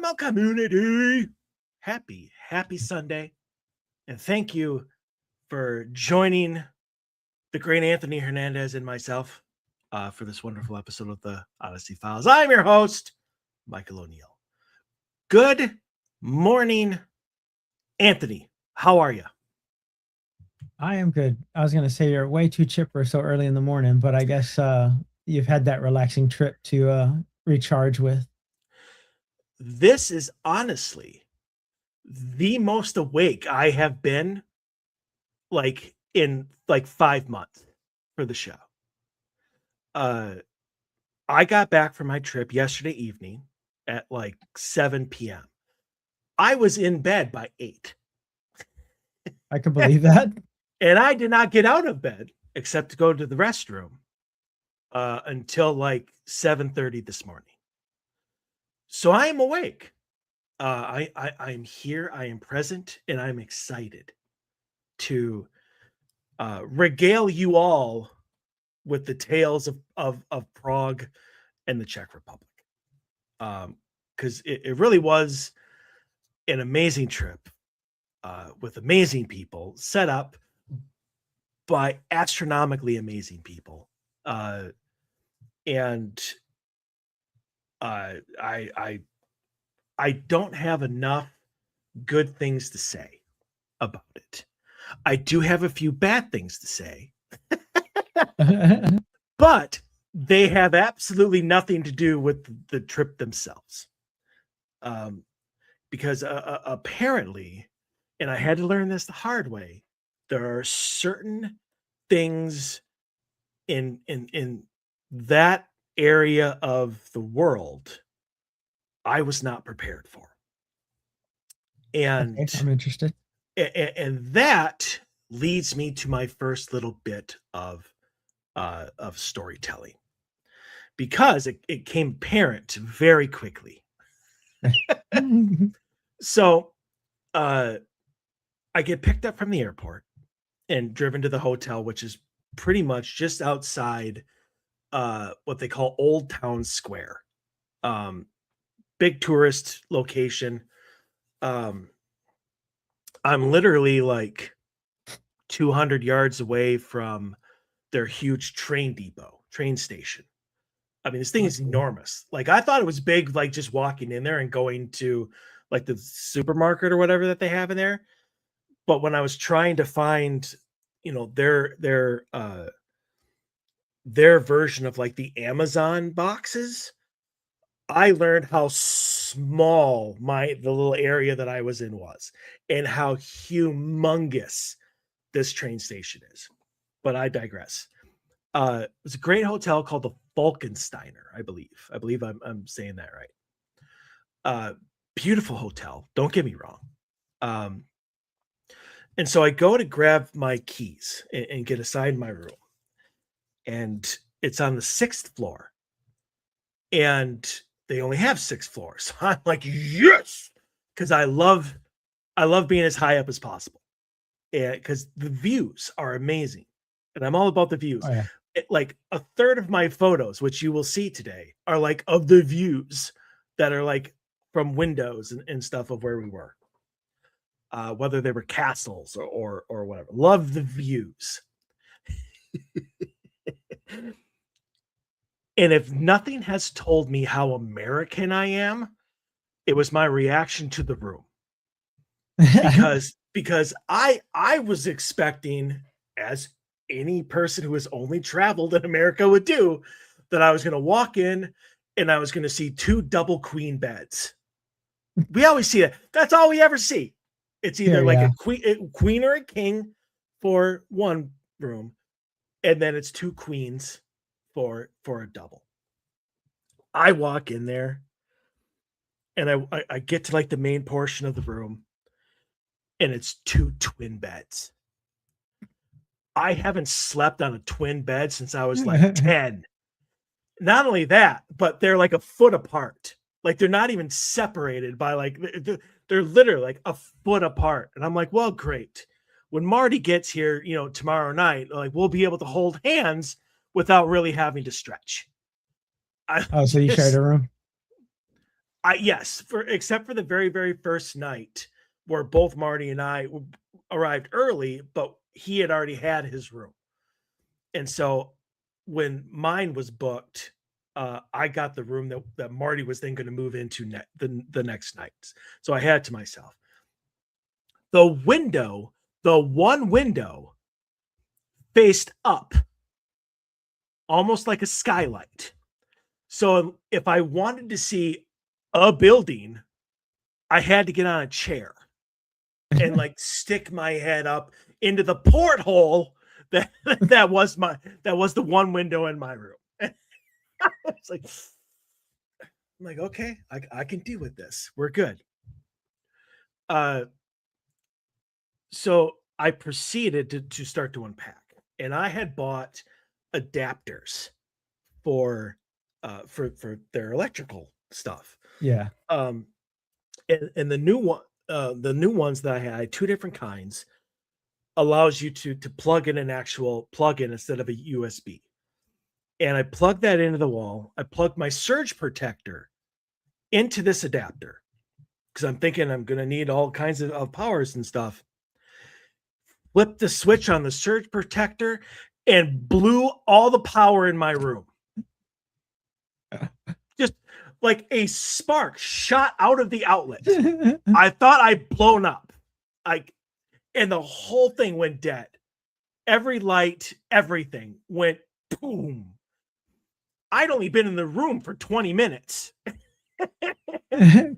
paranormal community. Happy Sunday. And thank you for joining the great Anthony Hernandez and myself for this wonderful episode of the Odyssey Files. I'm your host, Michael O'Neill. Good morning, Anthony. How are you? I am good. I was going to say you're way too chipper so early in the morning, but I guess you've had that relaxing trip to recharge with. This is honestly the most awake I have been in 5 months for the show. I got back from my trip yesterday evening at 7 p.m. I was in bed by 8. I can believe that. And I did not get out of bed except to go to the restroom until 7:30 this morning. So I am awake. I'm here. I am present, and I'm excited to regale you all with the tales of Prague and the Czech Republic. Because it really was an amazing trip with amazing people set up by astronomically amazing people. And I don't have enough good things to say about it. I do have a few bad things to say, but they have absolutely nothing to do with the trip themselves. Because apparently, and I had to learn this the hard way, there are certain things in that area of the world I was not prepared for. And okay, I'm interested. And that leads me to my first little bit of storytelling, because it came apparent very quickly. So I get picked up from the airport and driven to the hotel, which is pretty much just outside what they call Old Town Square. Big tourist location. I'm literally 200 yards away from their huge train station. I mean, this thing is enormous. I thought it was big, just walking in there and going to the supermarket or whatever that they have in there. But when I was trying to find, their version of the Amazon boxes, I learned how small the little area that I was in was, and how humongous this train station is. But I digress. It was a great hotel called the Falkensteiner, I believe. I believe I'm saying that right. Beautiful hotel. Don't get me wrong. And so I go to grab my keys and get assigned my room, and it's on the 6th floor, and they only have 6 floors. So I'm like, yes, because I love being as high up as possible, and because the views are amazing, and I'm all about the views. Oh, yeah. A third of my photos, which you will see today, are of the views that are from windows and stuff of where we were, whether they were castles or whatever. Love the views. And if nothing has told me how American I am, it was my reaction to the room. Because I was expecting, as any person who has only traveled in America would do, that I was going to walk in and I was going to see 2 double queen beds. We always see that. That's all we ever see. It's either a queen or a king for one room, and then it's 2 queens for a double. I walk in there and I get to the main portion of the room, and it's 2 twin beds. I haven't slept on a twin bed since I was 10. Not only that, but they're a foot apart. They're not even separated by they're literally a foot apart. And I'm like, well, great. When Marty gets here, tomorrow night, we'll be able to hold hands without really having to stretch. So you shared a room? Yes, except for the very, very first night where both Marty and I arrived early, but he had already had his room. And so when mine was booked, I got the room that Marty was then going to move into the next night. So I had it to myself. The one window faced up, almost like a skylight. So if I wanted to see a building, I had to get on a chair and like stick my head up into the porthole that was the one window in my room. It's like, I'm like, okay, I can deal with this. We're good. So I proceeded to start to unpack, and I had bought adapters for their electrical stuff. Yeah. And the new ones that I had, two different kinds, allows you to plug in an actual plug-in instead of a USB. And I plugged that into the wall. I plugged my surge protector into this adapter because I'm thinking I'm going to need all kinds of powers and stuff. Flipped the switch on the surge protector and blew all the power in my room. Just like a spark shot out of the outlet. I thought I'd blown up. And the whole thing went dead. Every light, everything went boom. I'd only been in the room for 20 minutes. And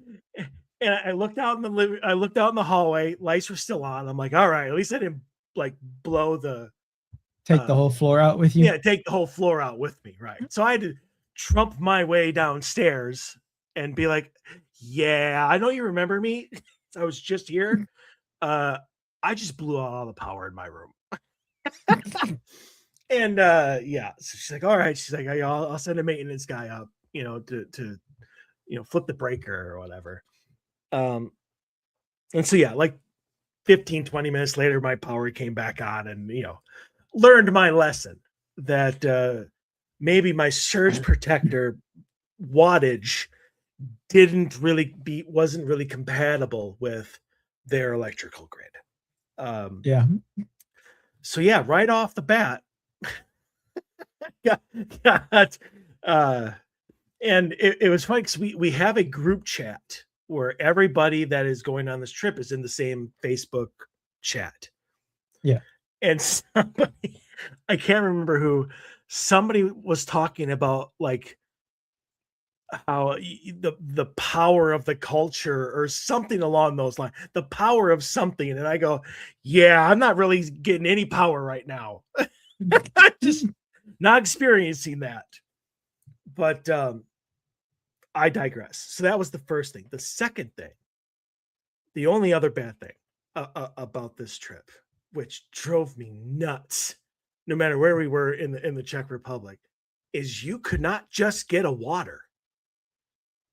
I looked out in the hallway. Lights were still on. I'm like, all right, at least I didn't like blow the Take the whole floor out with you. Yeah, take the whole floor out with me, right? So I had to trump my way downstairs and be like, yeah, I know you remember me. I was just here. I just blew out all the power in my room. And yeah, so she's like, all right. She's like, I'll send a maintenance guy up, to flip the breaker or whatever. And so yeah, like 15, 20 minutes later, my power came back on, and learned my lesson that maybe my surge protector wattage wasn't really compatible with their electrical grid. Yeah. So yeah, right off the bat, and it was funny because we have a group chat where everybody that is going on this trip is in the same Facebook chat. Yeah. And somebody, I can't remember who, somebody was talking about like how the power of the culture or something along those lines, the power of something. And I go, yeah, I'm not really getting any power right now. I'm just not experiencing that. But I digress. So that was the first thing. The second thing, the only other bad thing about this trip, which drove me nuts, no matter where we were in the Czech Republic, is you could not just get a water.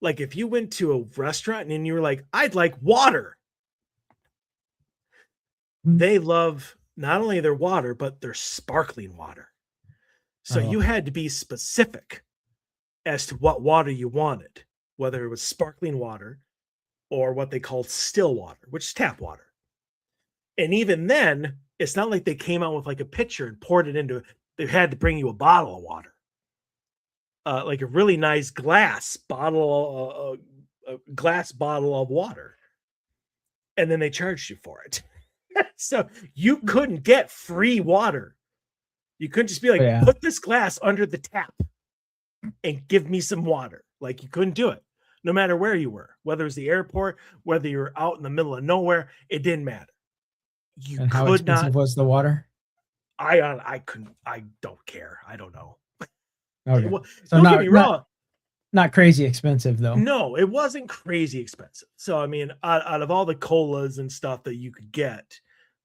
Like if you went to a restaurant and you were like, I'd like water. They love not only their water, but their sparkling water. So you had to be specific as to what water you wanted, whether it was sparkling water or what they called still water, which is tap water. And even then, it's not like they came out with like a pitcher and poured it into it. They had to bring you a bottle of water. Like a really nice glass bottle of water. And then they charged you for it. So you couldn't get free water. You couldn't just be like, put this glass under the tap and give me some water. Like you couldn't do it. No matter where you were, whether it was the airport, whether you were out in the middle of nowhere, it didn't matter. And how expensive was the water? I don't care. I don't know. Okay. So don't get me wrong. Not crazy expensive though. No, it wasn't crazy expensive. So I mean, out of all the colas and stuff that you could get,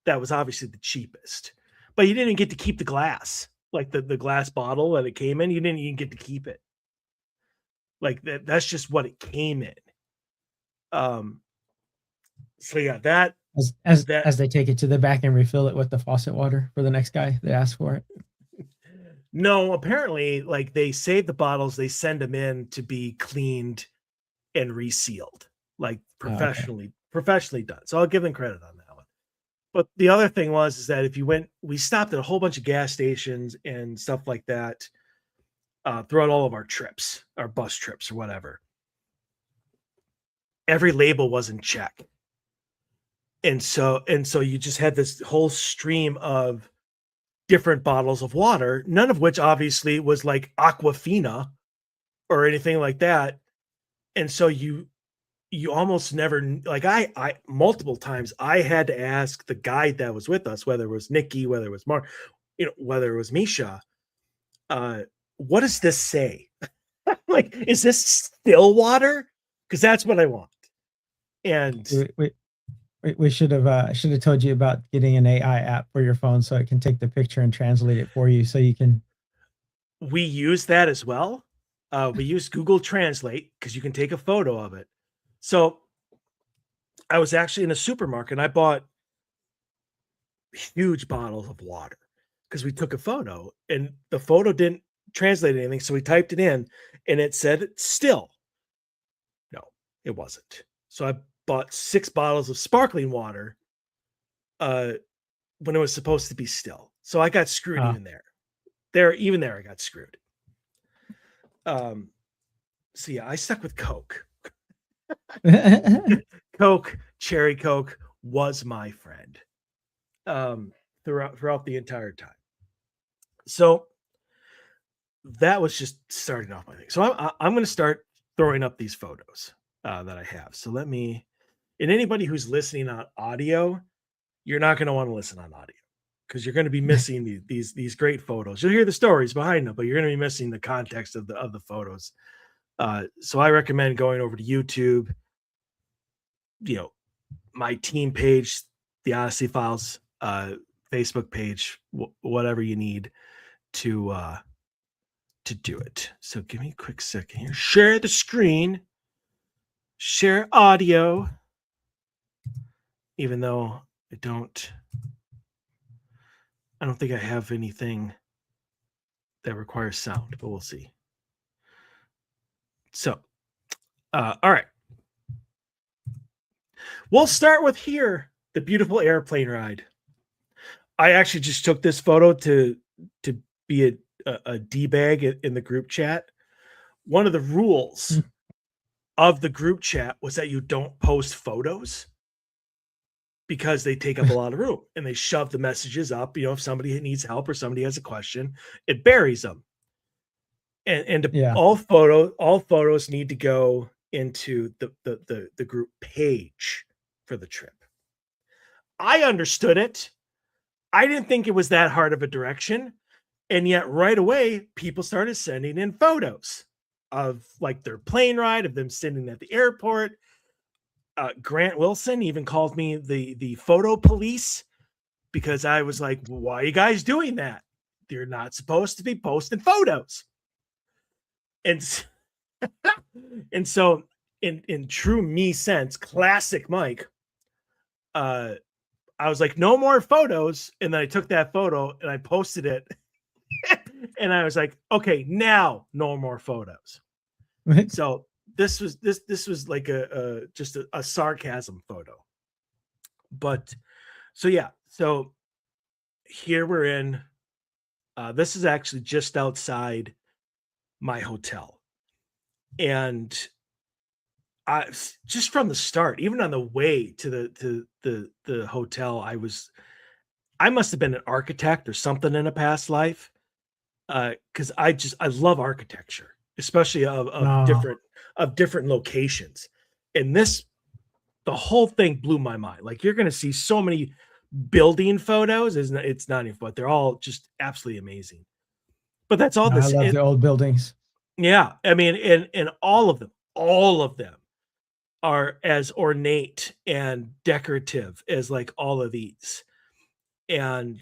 that was obviously the cheapest. But you didn't get to keep the glass, like the glass bottle that it came in. You didn't even get to keep it. Like that's just what it came in. So yeah, that as they take it to the back and refill it with the faucet water for the next guy that asks for it. No, apparently, like they save the bottles, they send them in to be cleaned and resealed, like Oh, okay. professionally done. So I'll give them credit on that one. But the other thing is that if you went, we stopped at a whole bunch of gas stations and stuff like that throughout all of our trips, our bus trips or whatever. Every label was in check. And so you just had this whole stream of different bottles of water, none of which obviously was like Aquafina or anything like that. And so you almost never, like, I multiple times I had to ask the guide that was with us, whether it was Nikki, whether it was Mark, whether it was Misha, what does this say? Like, is this still water? Because that's what I want. And we should have told you about getting an AI app for your phone so it can take the picture and translate it for you, so you can. We use that as well. We use Google Translate because you can take a photo of it. So I was actually in a supermarket and I bought huge bottles of water because we took a photo and the photo didn't translate anything. So we typed it in and it said still. No, it wasn't. So I bought 6 bottles of sparkling water when it was supposed to be still. So I got screwed even there. Even there I got screwed. So yeah, I stuck with Coke. Coke, cherry Coke was my friend throughout the entire time. So that was just starting off my thing. So I'm going to start throwing up these photos that I have. So let me, and anybody who's listening on audio, you're not going to want to listen on audio because you're going to be missing these great photos. You'll hear the stories behind them, but you're going to be missing the context of the photos. So I recommend going over to YouTube, my team page, the Odyssey Files, Facebook page, whatever you need to do it. So give me a quick second here. Share the screen, share audio, even though I don't think I have anything that requires sound, but we'll see. So, all right. We'll start with here, the beautiful airplane ride. I actually just took this photo to be a D-bag in the group chat. One of the rules of the group chat was that you don't post photos because they take up a lot of room and they shove the messages up. If somebody needs help or somebody has a question, it buries them. And yeah. all photos need to go into the group page for the trip. I understood it. I didn't think it was that hard of a direction. And yet right away, people started sending in photos of like their plane ride, of them sitting at the airport. Grant Wilson even called me the photo police because I was like, why are you guys doing that? You're not supposed to be posting photos. And so in true me sense, classic Mike, I was like, no more photos. And then I took that photo and I posted it. And I was like, okay, now no more photos. So this was like just a sarcasm photo. But so yeah, so here we're in, this is actually just outside my hotel. And I just from the start, even on the way to the hotel, I must have been an architect or something in a past life. Because I love architecture, especially of different locations. And the whole thing blew my mind. Like, you're gonna see so many building photos, it's not even, but they're all just absolutely amazing. But that's all this. I love the old buildings. Yeah, I mean, and all of them are as ornate and decorative as like all of these. And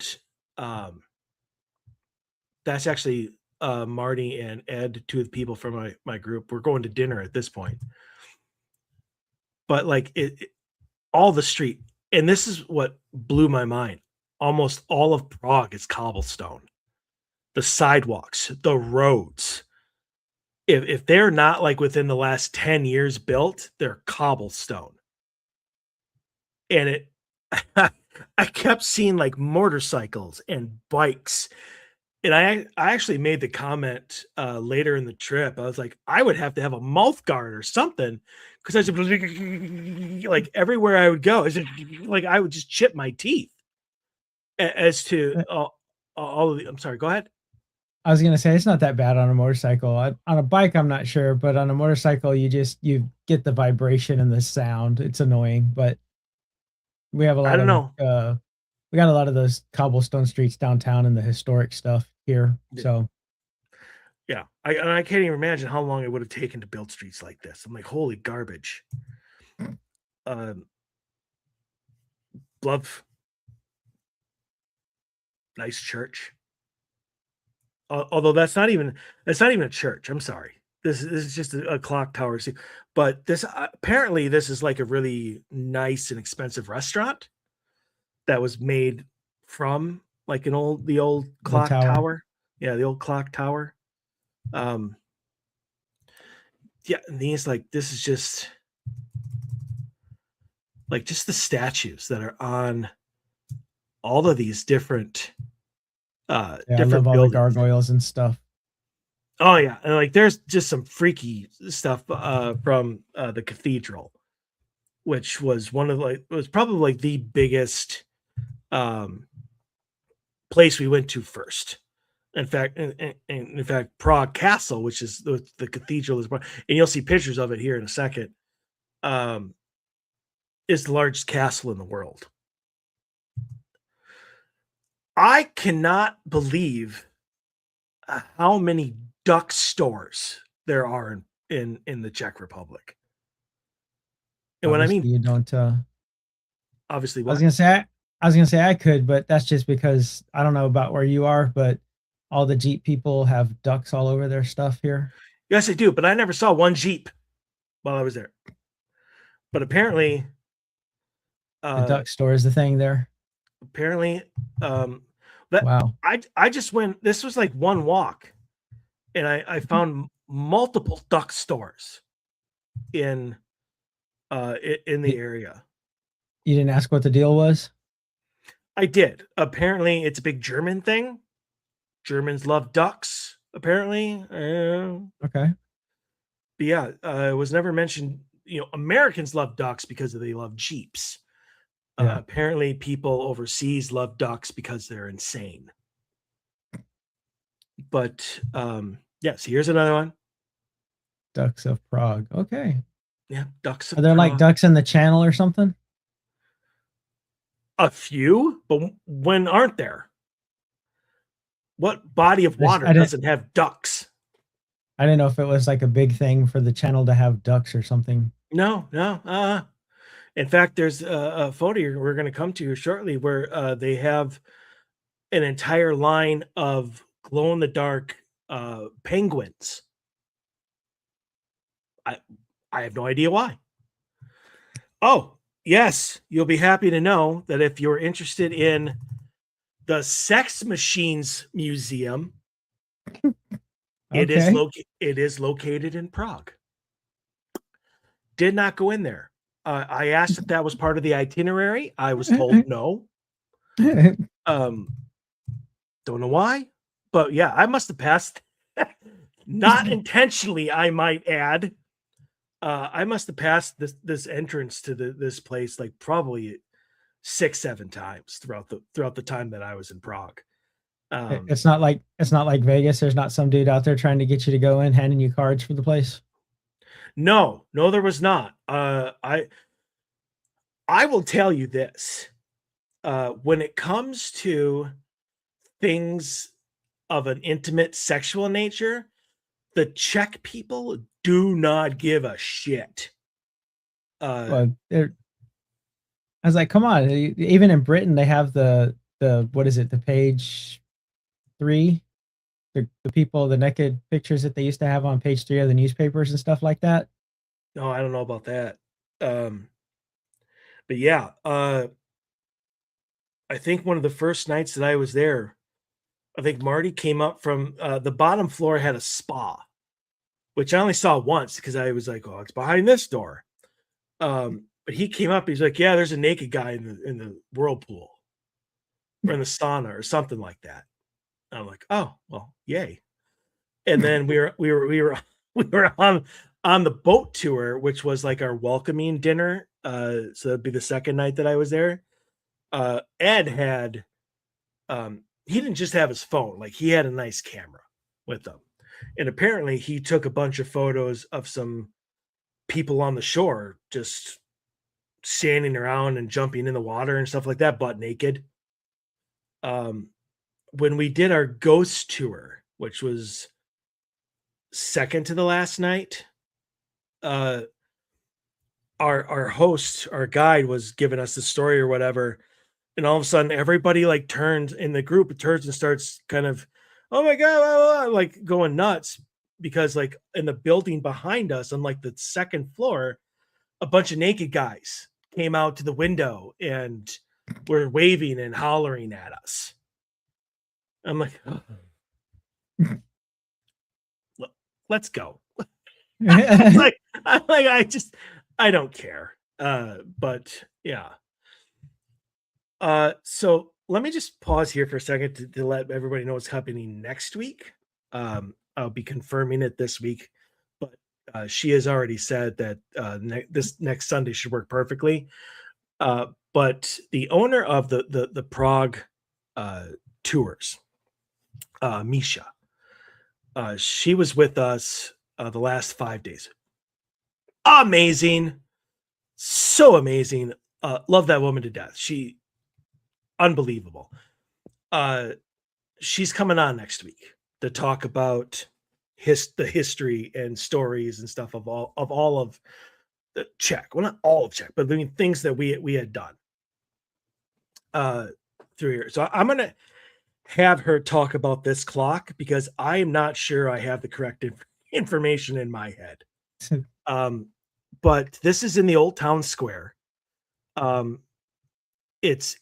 that's actually Marty and Ed, 2 of the people from my group. We're going to dinner at this point. But like all the street, and this is what blew my mind. Almost all of Prague is cobblestone. The sidewalks, the roads. if they're not like within the last 10 years built, they're cobblestone. And it I kept seeing like motorcycles and bikes. And I actually made the comment later in the trip. I was like, I would have to have a mouth guard or something because I was like everywhere I would go, like I would just chip my teeth as to Uh, all of the. I'm sorry. Go ahead. I was gonna say it's not that bad on a motorcycle. On a bike, I'm not sure, but on a motorcycle, you get the vibration and the sound. It's annoying, but we have a I lot don't of know. we got a lot of those cobblestone streets downtown and the historic stuff here. So Yeah, I can't even imagine how long it would have taken to build streets like this. I'm like, holy garbage. Um, love, nice church. Although that's not even a church. I'm sorry. This is just a clock tower. See, but this apparently this is like a really nice and expensive restaurant that was made from like the old the clock tower. tower. Yeah, the old clock tower. Um, yeah, and these like this is just like just the statues that are on all of these Yeah, I love different all the buildings. gargoyles and stuff. Oh yeah, and like there's just some freaky stuff from the cathedral, which was one of like was probably like the biggest um place we went to first. In fact, in fact, Prague Castle, which is the cathedral, and you'll see pictures of it here in a second, um, is the largest castle in the world. I cannot believe how many duck stores there are in the Czech Republic. And when I Obviously, mean you don't. obviously I was what? gonna say I was gonna say I could, but that's just because I don't know about where you are, but all the Jeep people have ducks all over their stuff here. Yes, I do, but I never saw one Jeep while I was there. But The uh duck store is the thing there. apparently um that Wow. I just went this was like one walk and I found multiple duck stores in in the You, area. you didn't ask what the deal was? I did. Apparently it's a big German thing. Germans love ducks, apparently. Okay. But yeah, it was never mentioned. You know, Americans love ducks because they love Jeeps. Yeah. Apparently, people overseas love ducks because they're insane. But yes, here's another one. Ducks of Prague. Okay. Yeah, ducks Are of there like Prague. ducks in the channel or something? A few, but when aren't there? What body of water I didn't doesn't have ducks? I didn't know if it was like a big thing for the channel to have ducks or something. No, no. In fact, there's a photo we're going to come to shortly where they have an entire line of glow in the dark penguins. I I have no idea why. Oh, yes, you'll be happy to know that if you're interested in the Sex Machines Museum, Okay. it is located in Prague. Did not go in there. I asked if that was part of the itinerary. I was told no. Um, don't know why, but yeah, I must have passed. Not intentionally, I might add. I must have passed this entrance to this place like probably 6, 7 times throughout the time that I was in Prague. It's not like Vegas. There's not some dude out there trying to get you to go in, handing you cards for the place. No, no, there was not. I will tell you this. When it comes to things of an intimate sexual nature, the Czech people do not give a shit. Well, I was like, come on. Even in Britain, they have the what is it? The page three, the people, the naked pictures that they used to have on page three of the newspapers and stuff like that. No, I don't know about that. Um, but yeah, I think one of the first nights that I was there, I think Marty came up from the bottom floor had a spa, which I only saw once because I was like, oh, it's behind this door. But he came up, he's like, yeah, there's a naked guy in the whirlpool or in the sauna or something like that. And I'm like, oh, well, yay. And then we were on the boat tour, which was like our welcoming dinner. So that'd be the second night that I was there. Ed had he didn't just have his phone, like he had a nice camera with him. And apparently he took a bunch of photos of some people on the shore just standing around and jumping in the water and stuff like that, butt naked. When we did our ghost tour, which was second to the last night, our host, our guide was giving us the story or whatever, and all of a sudden everybody like turns in the group, it turns and starts kind of, oh my god, blah, blah, like going nuts because like in the building behind us on like the second floor, a bunch of naked guys came out to the window and were waving and hollering at us. I'm like, let's go. I don't care. But yeah. So let me just pause here for a second to let everybody know what's happening next week. I'll be confirming it this week, but she has already said that this next Sunday should work perfectly. But the owner of the Prague tours, Misha, she was with us the last 5 days. Amazing, so amazing. Love that woman to death. She unbelievable. She's coming on next week to talk about the history and stories and stuff of all of the Czech. Well, not all of Czech, but I mean things that we had done through here. So I'm gonna have her talk about this clock because I am not sure I have the correct information in my head. But this is in the old town square. It's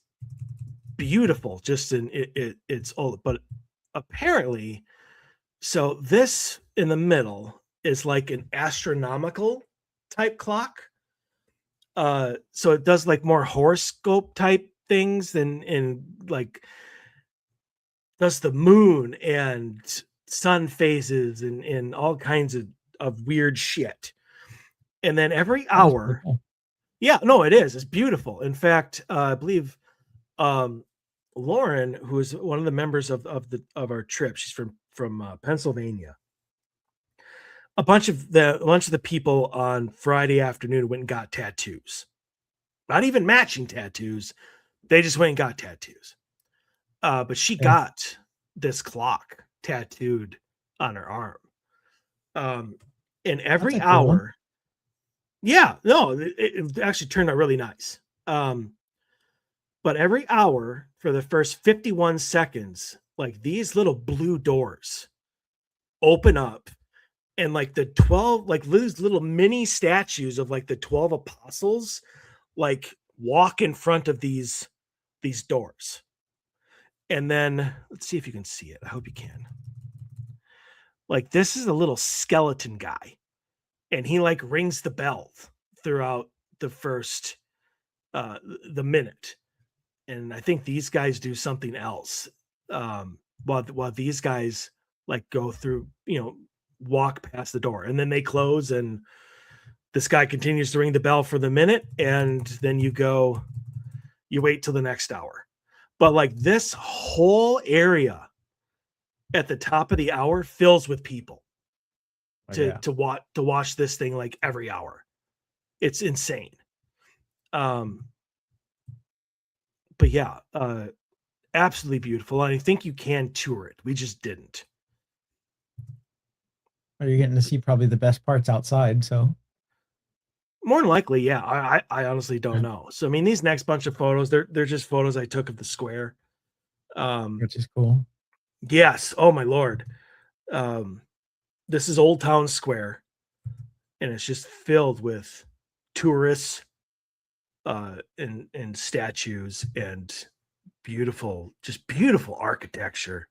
beautiful, just in it's old, but apparently, so this in the middle is like an astronomical type clock. So it does like more horoscope type things than in like does the moon and sun phases and all kinds of weird shit. And then every hour, yeah, no, it is. It's beautiful. In fact, I believe Lauren, who is one of the members of our trip, she's from Pennsylvania. A bunch of the people on Friday afternoon went and got tattoos. Not even matching tattoos. They just went and got tattoos. But she got this clock tattooed on her arm. And every hour, yeah, no, it actually turned out really nice. But every hour for the first 51 seconds, like these little blue doors open up and like the 12, like these little mini statues of like the 12 apostles, like walk in front of these doors. And then let's see if you can see it. I hope you can. Like this is a little skeleton guy and he like rings the bell throughout the first, the minute. And I think these guys do something else while these guys like go through, walk past the door and then they close and this guy continues to ring the bell for the minute and then you wait till the next hour. But like this whole area at the top of the hour fills with people to watch this thing like every hour. It's insane. But yeah, absolutely beautiful. And I think you can tour it. We just didn't. Are you getting to see probably the best parts outside? So more than likely, yeah. I honestly don't know. So I mean, these next bunch of photos, they're just photos I took of the square. Which is cool. Yes. Oh my Lord. This is Old Town Square, and it's just filled with tourists and statues and beautiful architecture.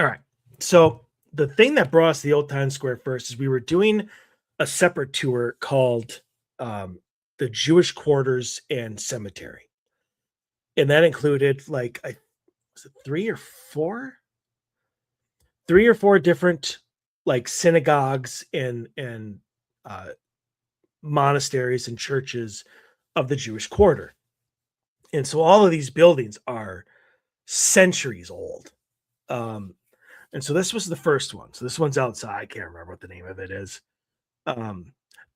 All right. So the thing that brought us to the Old Town Square first is we were doing a separate tour called the Jewish Quarters and Cemetery. And that included like was it three or four different like synagogues and monasteries and churches of the Jewish quarter. And so all of these buildings are centuries old. And so this was the first one. So this one's outside. I can't remember what the name of it is.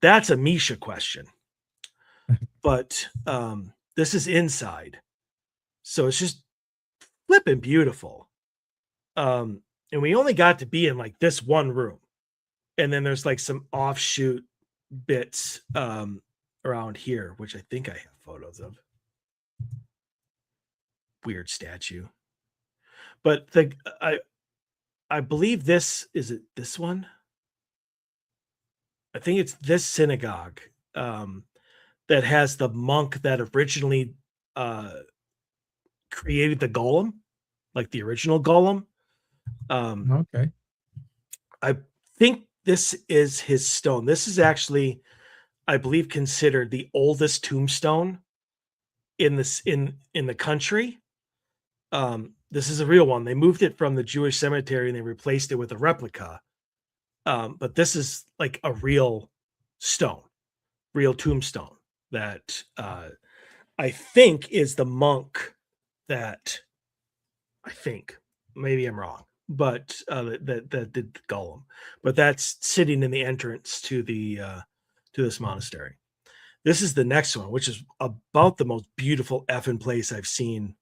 That's a Misha question. But this is inside. So it's just flipping beautiful. And we only got to be in like this one room. And then there's like some offshoot bits around here, which I think I have photos of. Weird statue. But I believe this is it this one? I think it's this synagogue that has the monk that originally created the golem, like the original golem. Okay. I think this is his stone. This is actually, I believe, considered the oldest tombstone in the country. This is a real one. They moved it from the Jewish cemetery and they replaced it with a replica. But this is like a real stone, real tombstone that I think is the monk that I think, maybe I'm wrong, but that did the golem. But that's sitting in the entrance to this monastery. This is the next one, which is about the most beautiful effing place I've seen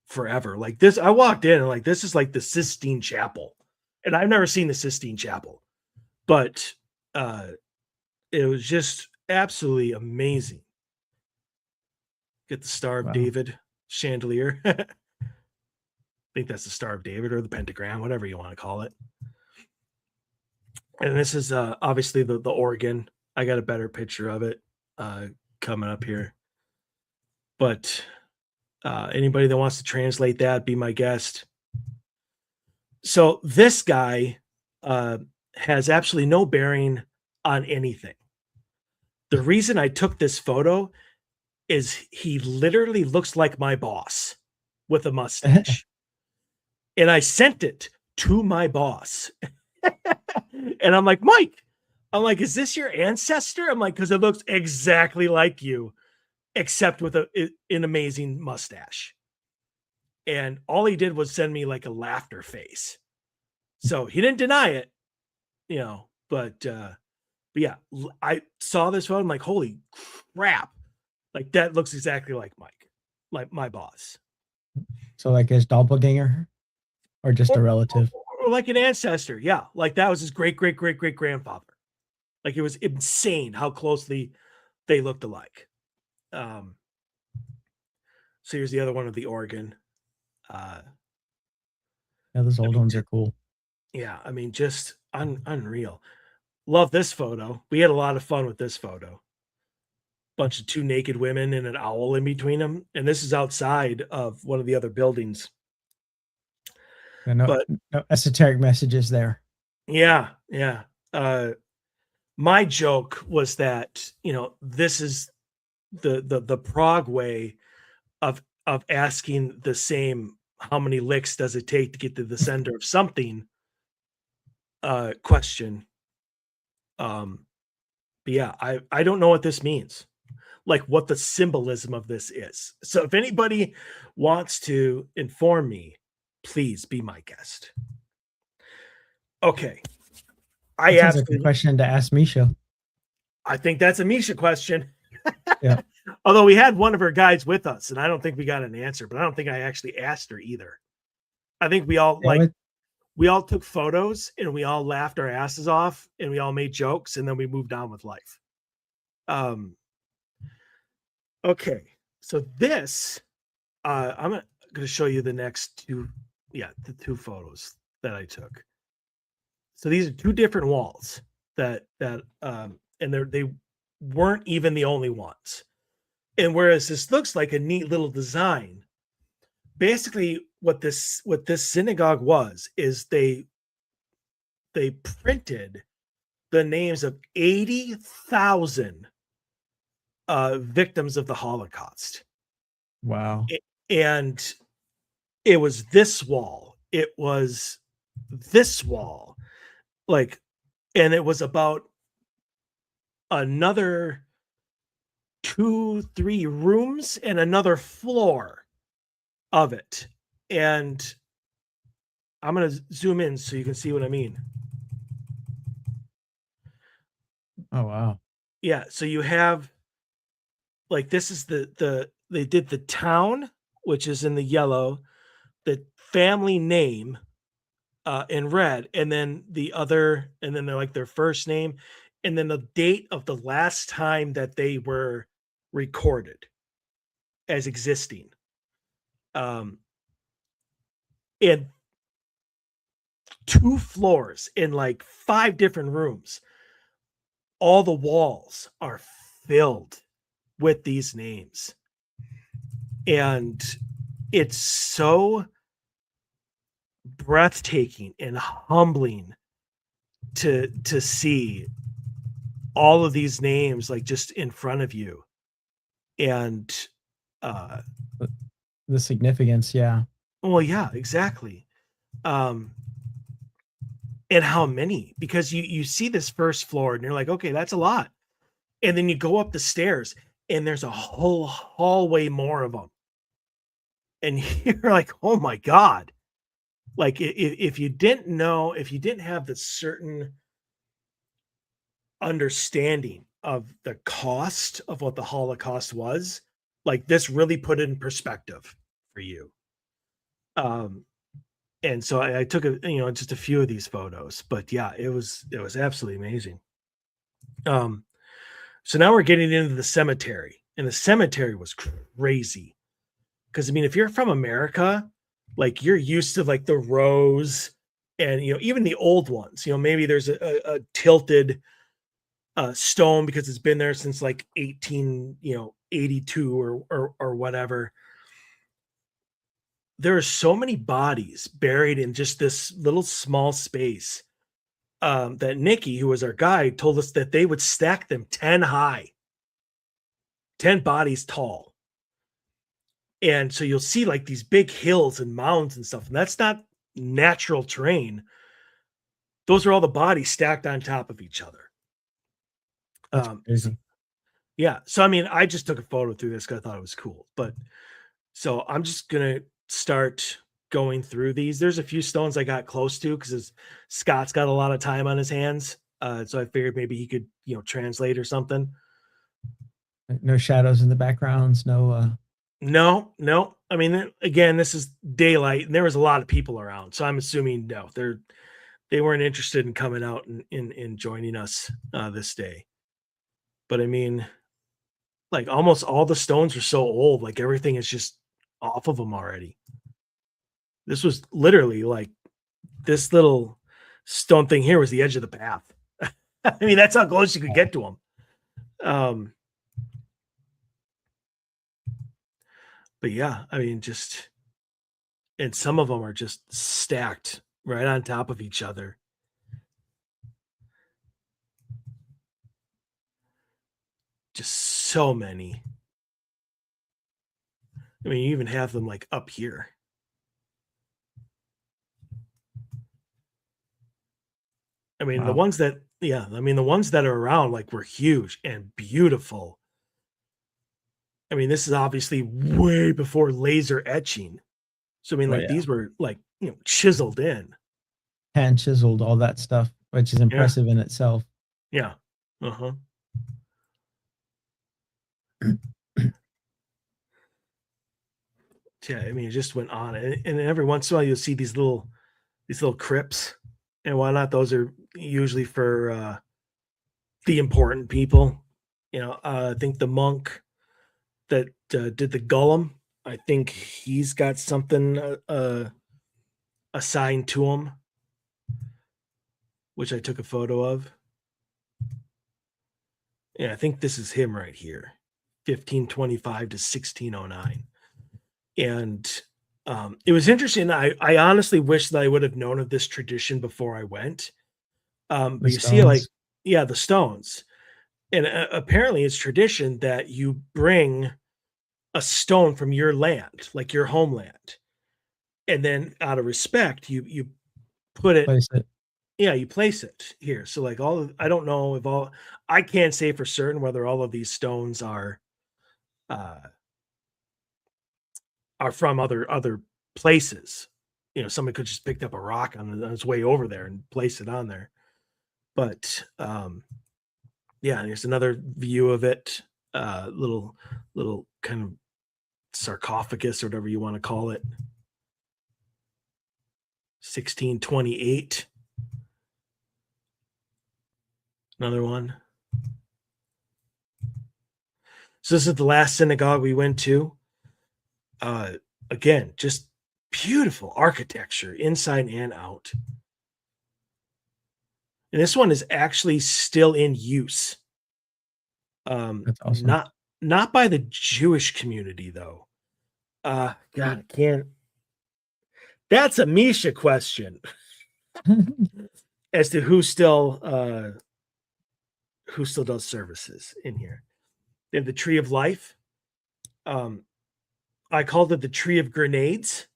forever. Like this, I walked in and like this is like the Sistine Chapel, and I've never seen the Sistine Chapel, but it was just absolutely amazing. Get the Star of David chandelier. I think that's the Star of David or the pentagram, whatever you want to call it. And this is obviously the organ. I got a better picture of it coming up here, but anybody that wants to translate that, be my guest. So this guy has absolutely no bearing on anything. The reason I took this photo is he literally looks like my boss with a mustache. And I sent it to my boss. And I'm like, Mike, I'm like, is this your ancestor? I'm like, because it looks exactly like you, except with an amazing mustache. And all he did was send me like a laughter face. So he didn't deny it, but yeah, I saw this photo. I'm like, holy crap. Like that looks exactly like Mike, like my boss. So like his doppelganger or just a relative? Or like an ancestor. Yeah. Like that was his great grandfather. Like it was insane how closely they looked alike. So here's the other one of the organ. Yeah, those old ones are cool. Yeah, I mean, just unreal. Love this photo. We had a lot of fun with this photo. Bunch of two naked women and an owl in between them, and this is outside of one of the other buildings. No esoteric messages there. Yeah. My joke was that this is the Prague way of asking the same how many licks does it take to get to the center of something question. But yeah, I don't know what this means, like what the symbolism of this is. So if anybody wants to inform me, please be my guest. Okay. That's a good question to ask Misha. I think that's a Misha question. Yeah. Although we had one of her guides with us, and I don't think we got an answer, but I don't think I actually asked her either. I think we all we all took photos and we all laughed our asses off and we all made jokes and then we moved on with life. Okay. So this, I'm going to show you the next two. Yeah. The two photos that I took. So these are two different walls and they weren't even the only ones. And whereas this looks like a neat little design, basically what this synagogue was is they printed the names of 80,000 victims of the Holocaust. Wow. And it was this wall. It was this wall. Like, and it was about another 2-3 rooms and another floor of it. And I'm going to zoom in so you can see what I mean. Oh, wow. Yeah. So you have, like, this is they did the town, which is in the yellow, the family name in red, and then they're like their first name, and then the date of the last time that they were recorded as existing. And 2 floors in like 5 different rooms. All the walls are filled with these names. And it's so breathtaking and humbling to see all of these names like just in front of you. And the significance, yeah. Well, yeah, exactly. And how many? Because you see this first floor and you're like, okay, that's a lot. And then you go up the stairs and there's a whole hallway more of them. And you're like, oh my God. Like if you didn't know, if you didn't have the certain understanding of the cost of what the Holocaust was, like this really put it in perspective for you. And so I took just a few of these photos, but yeah, it was absolutely amazing. So now we're getting into the cemetery, and the cemetery was crazy. Because I mean, if you're from America, like you're used to like the rows and even the old ones, maybe there's a tilted stone because it's been there since like 1882 or whatever. There are so many bodies buried in just this little small space that Nikki, who was our guide, told us that they would stack them 10 high, 10 bodies tall. And so you'll see like these big hills and mounds and stuff, and that's not natural terrain. Those are all the bodies stacked on top of each other. That's crazy. Yeah. So, I mean, I just took a photo through this because I thought it was cool. But so I'm just going to start going through these. There's a few stones I got close to because Scott's got a lot of time on his hands. So I figured maybe he could, translate or something. No shadows in the backgrounds. No. No. I mean, again, this is daylight and there was a lot of people around. So I'm assuming no, they weren't interested in coming out and joining us this day. But I mean, like almost all the stones are so old, like everything is just off of them already. This was literally like this little stone thing here was the edge of the path. I mean, that's how close you could get to them. But yeah, I mean, and some of them are just stacked right on top of each other. Just so many. I mean, you even have them like up here. I mean, the ones that are around like were huge and beautiful. I mean, this is obviously way before laser etching. So I mean, like these were like, chiseled in. Hand chiseled, all that stuff, which is impressive in itself. Yeah. Uh-huh. Yeah, I mean, it just went on. And every once in a while you'll see these little crypts and whatnot. Those are usually for the important people. I think the monk that did the golem, I think he's got something assigned to him, which I took a photo of. Yeah, I think this is him right here, 1525 to 1609. And It was interesting. I honestly wish that I would have known of this tradition before I went. The But you see, like, stones. yeah, the stones, and apparently it's tradition that you bring a stone from your land, like your homeland, and then out of respect, you put it, Place it. yeah, you place it here. So like I don't know if all, I can't say for certain whether all of these stones uh are from other places. You know, somebody could just picked up a rock on his way over there and place it on there. But yeah, here's another view of it. Little kind of sarcophagus or whatever you want to call it. 1628. Another one. So this is the last synagogue we went to. Again, just beautiful architecture inside and out. And this one is actually still in use. That's awesome. Not by the Jewish community though. God, I can't. That's a Misha question as to who still does services in here. They have the Tree of Life. I called it the Tree of Grenades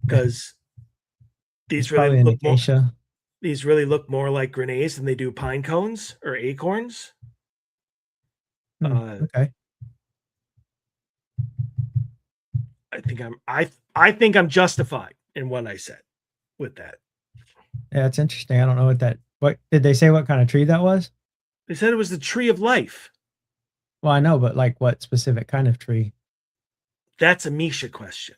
because It's these probably really an look more, acacia. these really look more like grenades than they do pine cones or acorns. Okay. I think I'm justified in what I said with that. Yeah, it's interesting. I don't know what did they say what kind of tree that was? They said it was the Tree of Life. Well, I know, but like what specific kind of tree? That's a Misha question.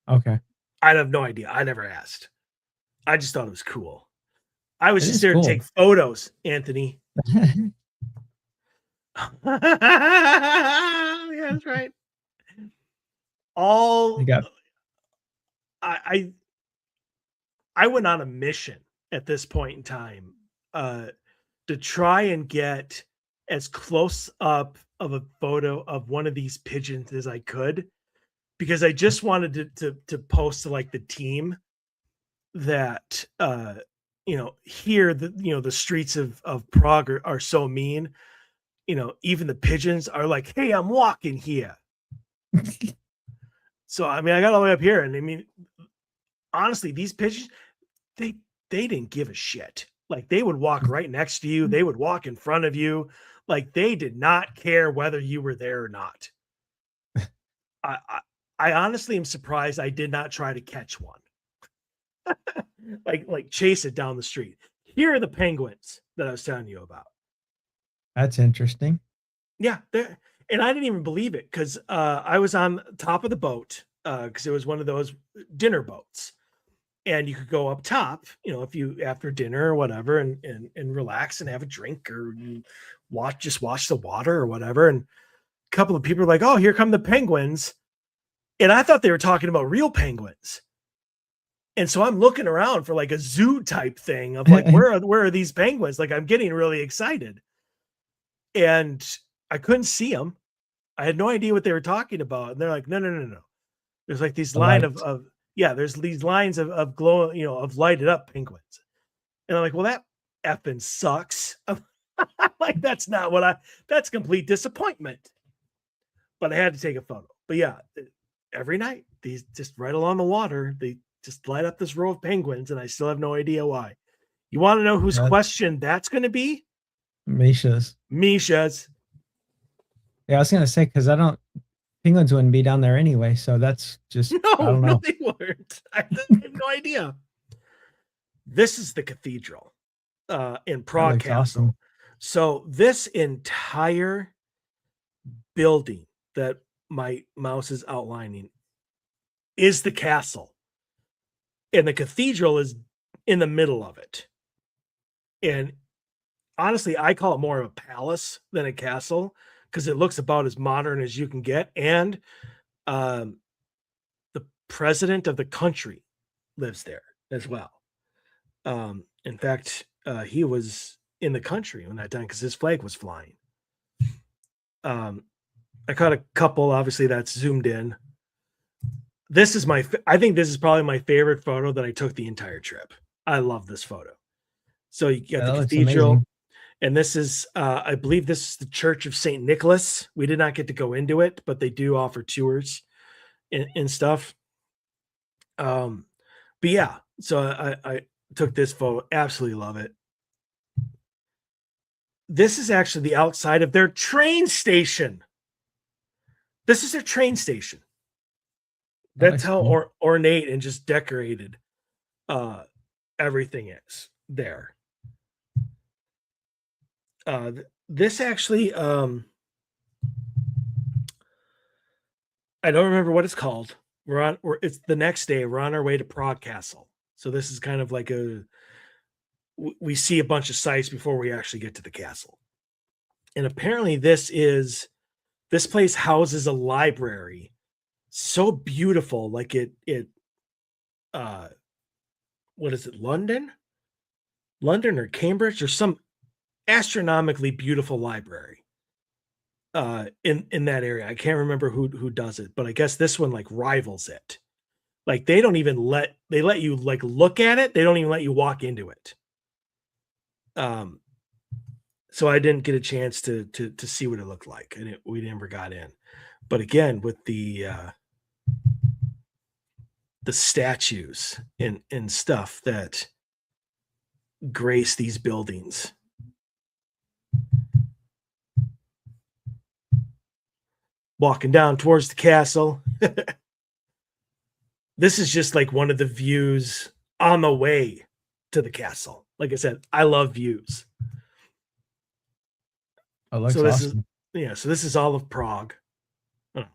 Okay. I have no idea. I never asked. I just thought it was cool. I was It just is there to cool. take photos, Anthony. Yeah, that's right. You got I I went on a mission at this point in time to try and get as close up of a photo of one of these pigeons as I could because I just wanted to post to like the team that here the streets of Prague are so mean. Even the pigeons are like, hey, I'm walking here. So I mean I got all the way up here and I mean honestly these pigeons they didn't give a shit. Like they would walk right next to you, they would walk in front of you, like they did not care whether you were there or not. I I, I honestly am surprised I did not try to catch one. Like chase it down the street. Here are the penguins that I was telling you about. That's interesting. Yeah, and I didn't even believe it because I was on top of the boat because it was one of those dinner boats, and you could go up top, if you after dinner or whatever, and relax and have a drink or you watch the water or whatever. And a couple of people are like, "Oh, here come the penguins," and I thought they were talking about real penguins. And so I'm looking around for like a zoo type thing of like, where are these penguins? Like I'm getting really excited. And I couldn't see them. I had no idea what they were talking about. And they're like, no, no, no, no. There's like these The line lights. of yeah, there's these lines of glow, of lighted up penguins. And I'm like, well, that effing sucks. Like, that's complete disappointment. But I had to take a photo. But yeah, every night, these just right along the water, they just light up this row of penguins, and I still have no idea why. You want to know whose question that's going to be? Misha's. Misha's. Yeah, I was gonna say because penguins wouldn't be down there anyway, so that's just I don't know. No, they weren't. I have no idea. This is the cathedral in Prague Castle. Awesome. So this entire building that my mouse is outlining is the castle, and the cathedral is in the middle of it. And honestly, I call it more of a palace than a castle because it looks about as modern as you can get. And the president of the country lives there as well. In fact, he was in the country when that time because his flag was flying. I caught a couple, obviously that's zoomed in. This is I think this is probably my favorite photo that I took the entire trip. I love this photo. So you got That the looks cathedral, amazing. and this is, I believe this is the Church of St. Nicholas. We did not get to go into it, but they do offer tours and stuff. But yeah, so I took this photo. Absolutely love it. This is actually the outside of their train station. This is their train station. That That's looks how cool. ornate and just decorated everything is there. This actually, I don't remember what it's called. It's the next day. We're on our way to Prague Castle. So this is kind of like we see a bunch of sites before we actually get to the castle. And apparently this place houses a library. So beautiful. Like what is it? London or Cambridge or some astronomically beautiful library in that area. I can't remember who does it, but I guess this one like rivals it. Like they don't even they let you like look at it. They don't even let you walk into it. So I didn't get a chance to see what it looked like, and we never got in. But again, with the statues and stuff that grace these buildings. Walking down towards the castle. This is just like one of the views on the way to the castle. Like I said, I love views. Oh, looks So this awesome. is so this is all of Prague.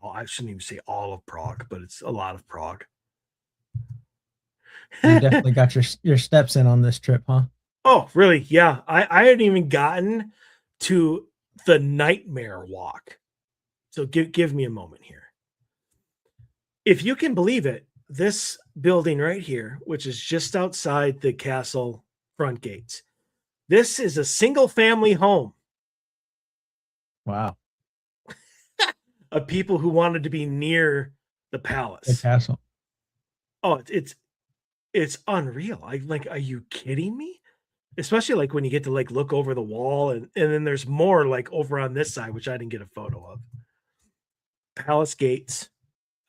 I shouldn't even say all of Prague, but it's a lot of Prague. You definitely got your steps in on this trip, huh? Oh, really? Yeah. I hadn't even gotten to the nightmare walk. So give me a moment here. If you can believe it, this building right here, which is just outside the castle front gates, this is a single family home. Wow. Of people who wanted to be near the The palace. castle. Oh, it's unreal. I like, are you kidding me? Especially like when you get to like look over the wall and then there's more like over on this side, which I didn't get a photo of. Palace gates.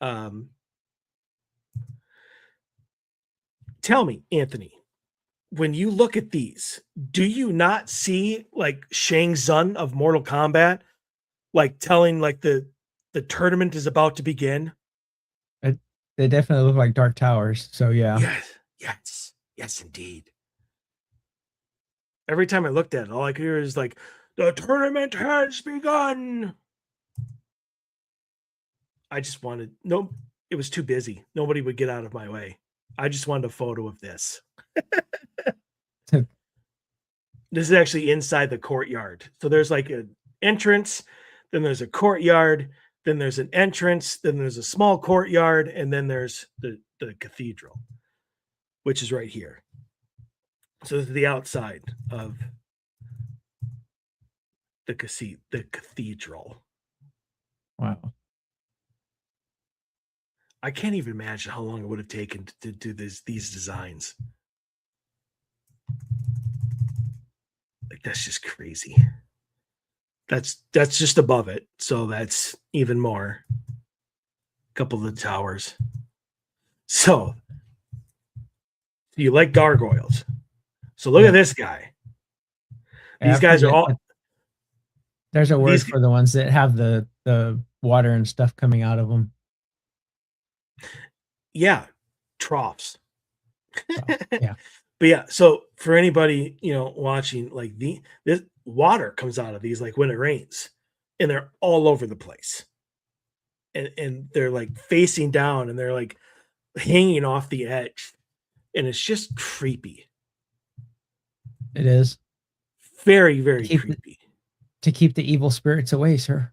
Tell me, Anthony, when you look at these, do you not see like Shang Tsung of Mortal Kombat, like telling like the tournament is about to begin? They definitely look like dark towers. So yeah. Yes, indeed. Every time I looked at it, all I could hear is like, the tournament has begun. I just wanted it was too busy. Nobody would get out of my way. I just wanted a photo of this. This is actually inside the courtyard. So there's like an entrance, then there's a courtyard, then there's an entrance, then there's a small courtyard, and then there's the cathedral, which is right here. So this is the outside of the cathedral. Wow. I can't even imagine how long it would have taken to do these designs. Like that's just crazy. That's just above it, so that's even more. A couple of the towers. So you like gargoyles? So look at this guy. These guys are all. There's a word for the ones that have the water and stuff coming out of them. Yeah, troughs. Yeah. But yeah, so for anybody, watching, like this water comes out of these like when it rains, and they're all over the place. And they're like facing down and they're like hanging off the edge. And it's just creepy. It is. Very, very creepy. To keep the evil spirits away, sir.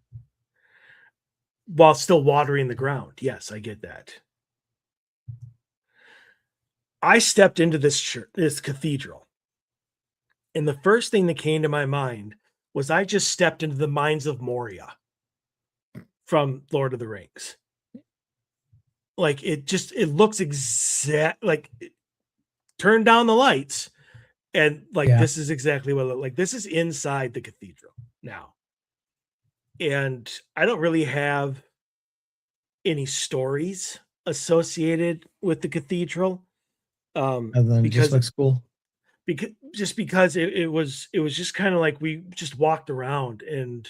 While still watering the ground. Yes, I get that. I stepped into this cathedral, and the first thing that came to my mind was I just stepped into the mines of Moria from Lord of the Rings. Like it looks exact like turn down the lights and like this is exactly what it, like this is inside the cathedral now. And I don't really have any stories associated with the cathedral And then it just because looks cool. because it was just kind of like we just walked around and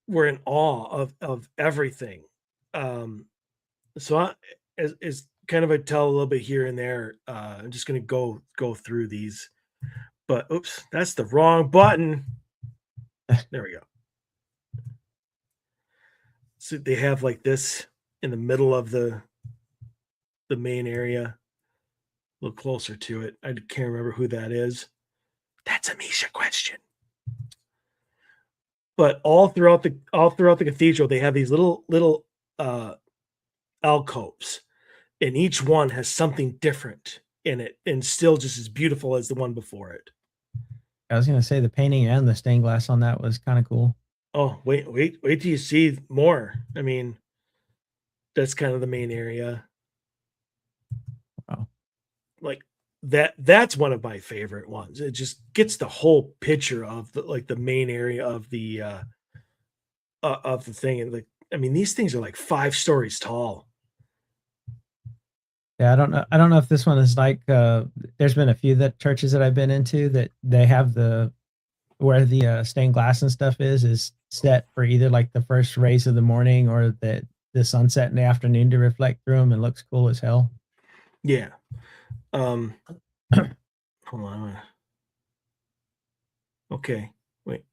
we're in awe of everything. So as kind of I tell a little bit here and there, I'm just gonna go through these. But oops, that's the wrong button. There we go. So they have like this in the middle of the main area. A little closer to it. I can't remember who that is. That's a Misha question. But all throughout the cathedral, they have these little alcoves, and each one has something different in it, and still just as beautiful as the one before it. I was gonna say the painting and the stained glass on that was kind of cool. Oh, wait till you see more. I mean, that's kind of the main area. Wow. Like that's one of my favorite ones. It just gets the whole picture of the main area of the thing. And like, I mean, these things are like 5 stories tall. Yeah, I don't know if this one is like there's been a few that churches that I've been into that they have the where the stained glass and stuff is set for either like the first rays of the morning or the sunset in the afternoon to reflect through them and looks cool as hell. Yeah. Hold on. Okay. Wait.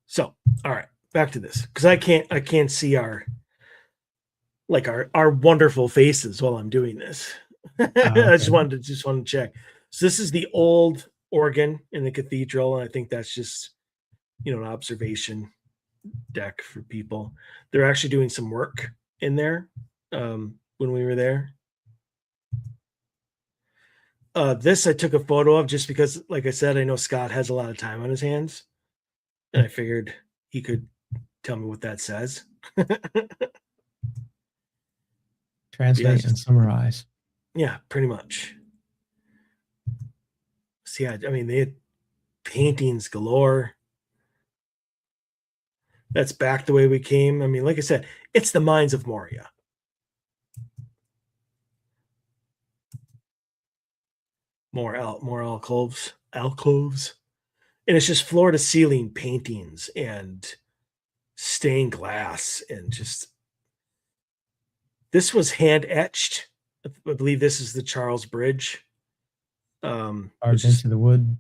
So, all right, back to this because I can't see our wonderful faces while I'm doing this. I just wanted to check. So this is the old organ in the cathedral, and I think that's just an observation deck for people. They're actually doing some work in there when we were there. This I took a photo of just because, like I said, I know Scott has a lot of time on his hands, and I figured he could tell me what that says. Translate and summarize. Yeah, pretty much. So yeah, I mean, they had paintings galore. That's back the way we came. I mean, like I said, it's the Mines of Moria. More alcoves, and it's just floor to ceiling paintings and stained glass, and just this was hand etched. I believe this is the Charles Bridge. Carved into the wood.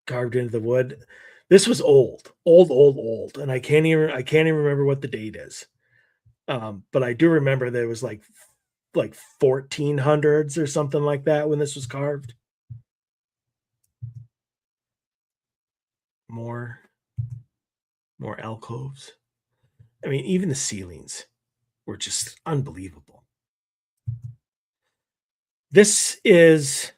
Carved into the wood. This was old, and I can't even remember what the date is. But I do remember that it was like 1400s or something like that when this was carved. More alcoves. I mean, even the ceilings were just unbelievable. This is,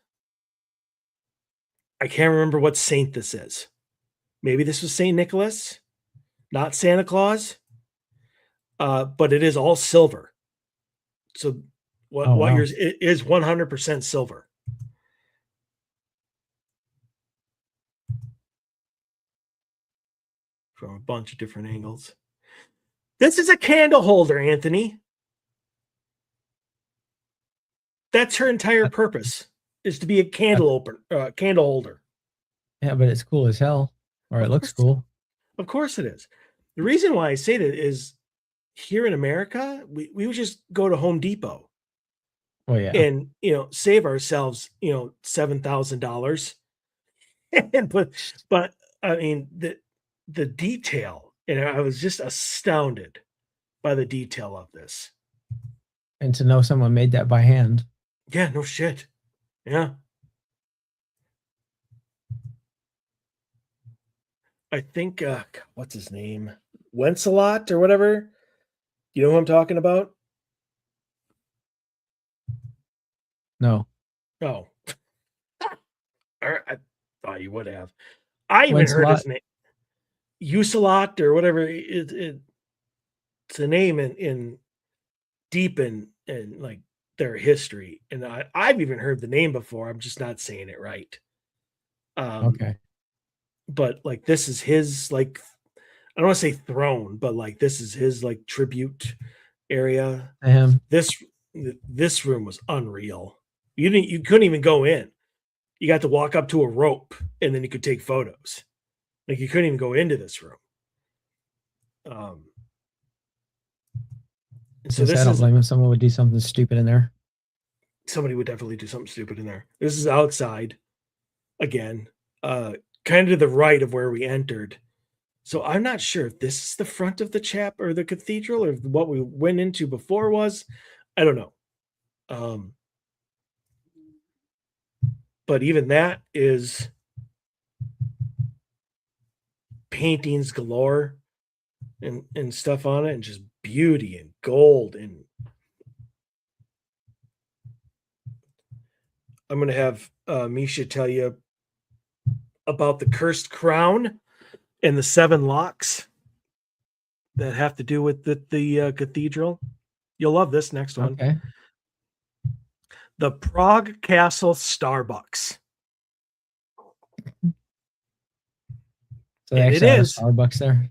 I can't remember what saint this is. Maybe this was St. Nicholas, not Santa Claus. But it is all silver. So what yours is 100% silver. From a bunch of different angles. This is a candle holder, Anthony. That's her entire purpose, is to be a candle holder. Yeah, but it's cool as hell, or it looks cool. Of course it is. The reason why I say that is here in America, we would just go to Home Depot. Oh yeah. And save ourselves, $7,000 and but I mean the detail, and I was just astounded by the detail of this. And to know someone made that by hand. Yeah, no shit. Yeah. I think what's his name? Wencelot or whatever. You know who I'm talking about? No. Oh. I thought you would have. I even heard his name. Usalot or whatever. It's a name in deep in like their history, and I've even heard the name before. I'm just not saying it right. Okay. But like this is his like I don't want to say throne, but like this is his like tribute area. To him. This this room was unreal. You couldn't even go in. You got to walk up to a rope and then you could take photos. Like you couldn't even go into this room. So Since I this don't is blame him, someone would do something stupid in there. somebody would definitely do something stupid in there. This is outside again, kind of to the right of where we entered. So I'm not sure if this is the front of the chap or the cathedral or what we went into before was. I don't know. But even that is paintings galore and stuff on it and just beauty and gold. And I'm going to have Misha tell you about the cursed crown and the 7 locks that have to do with the cathedral. You'll love this next one. Okay. The Prague Castle Starbucks. So they And actually it have a is. Starbucks there.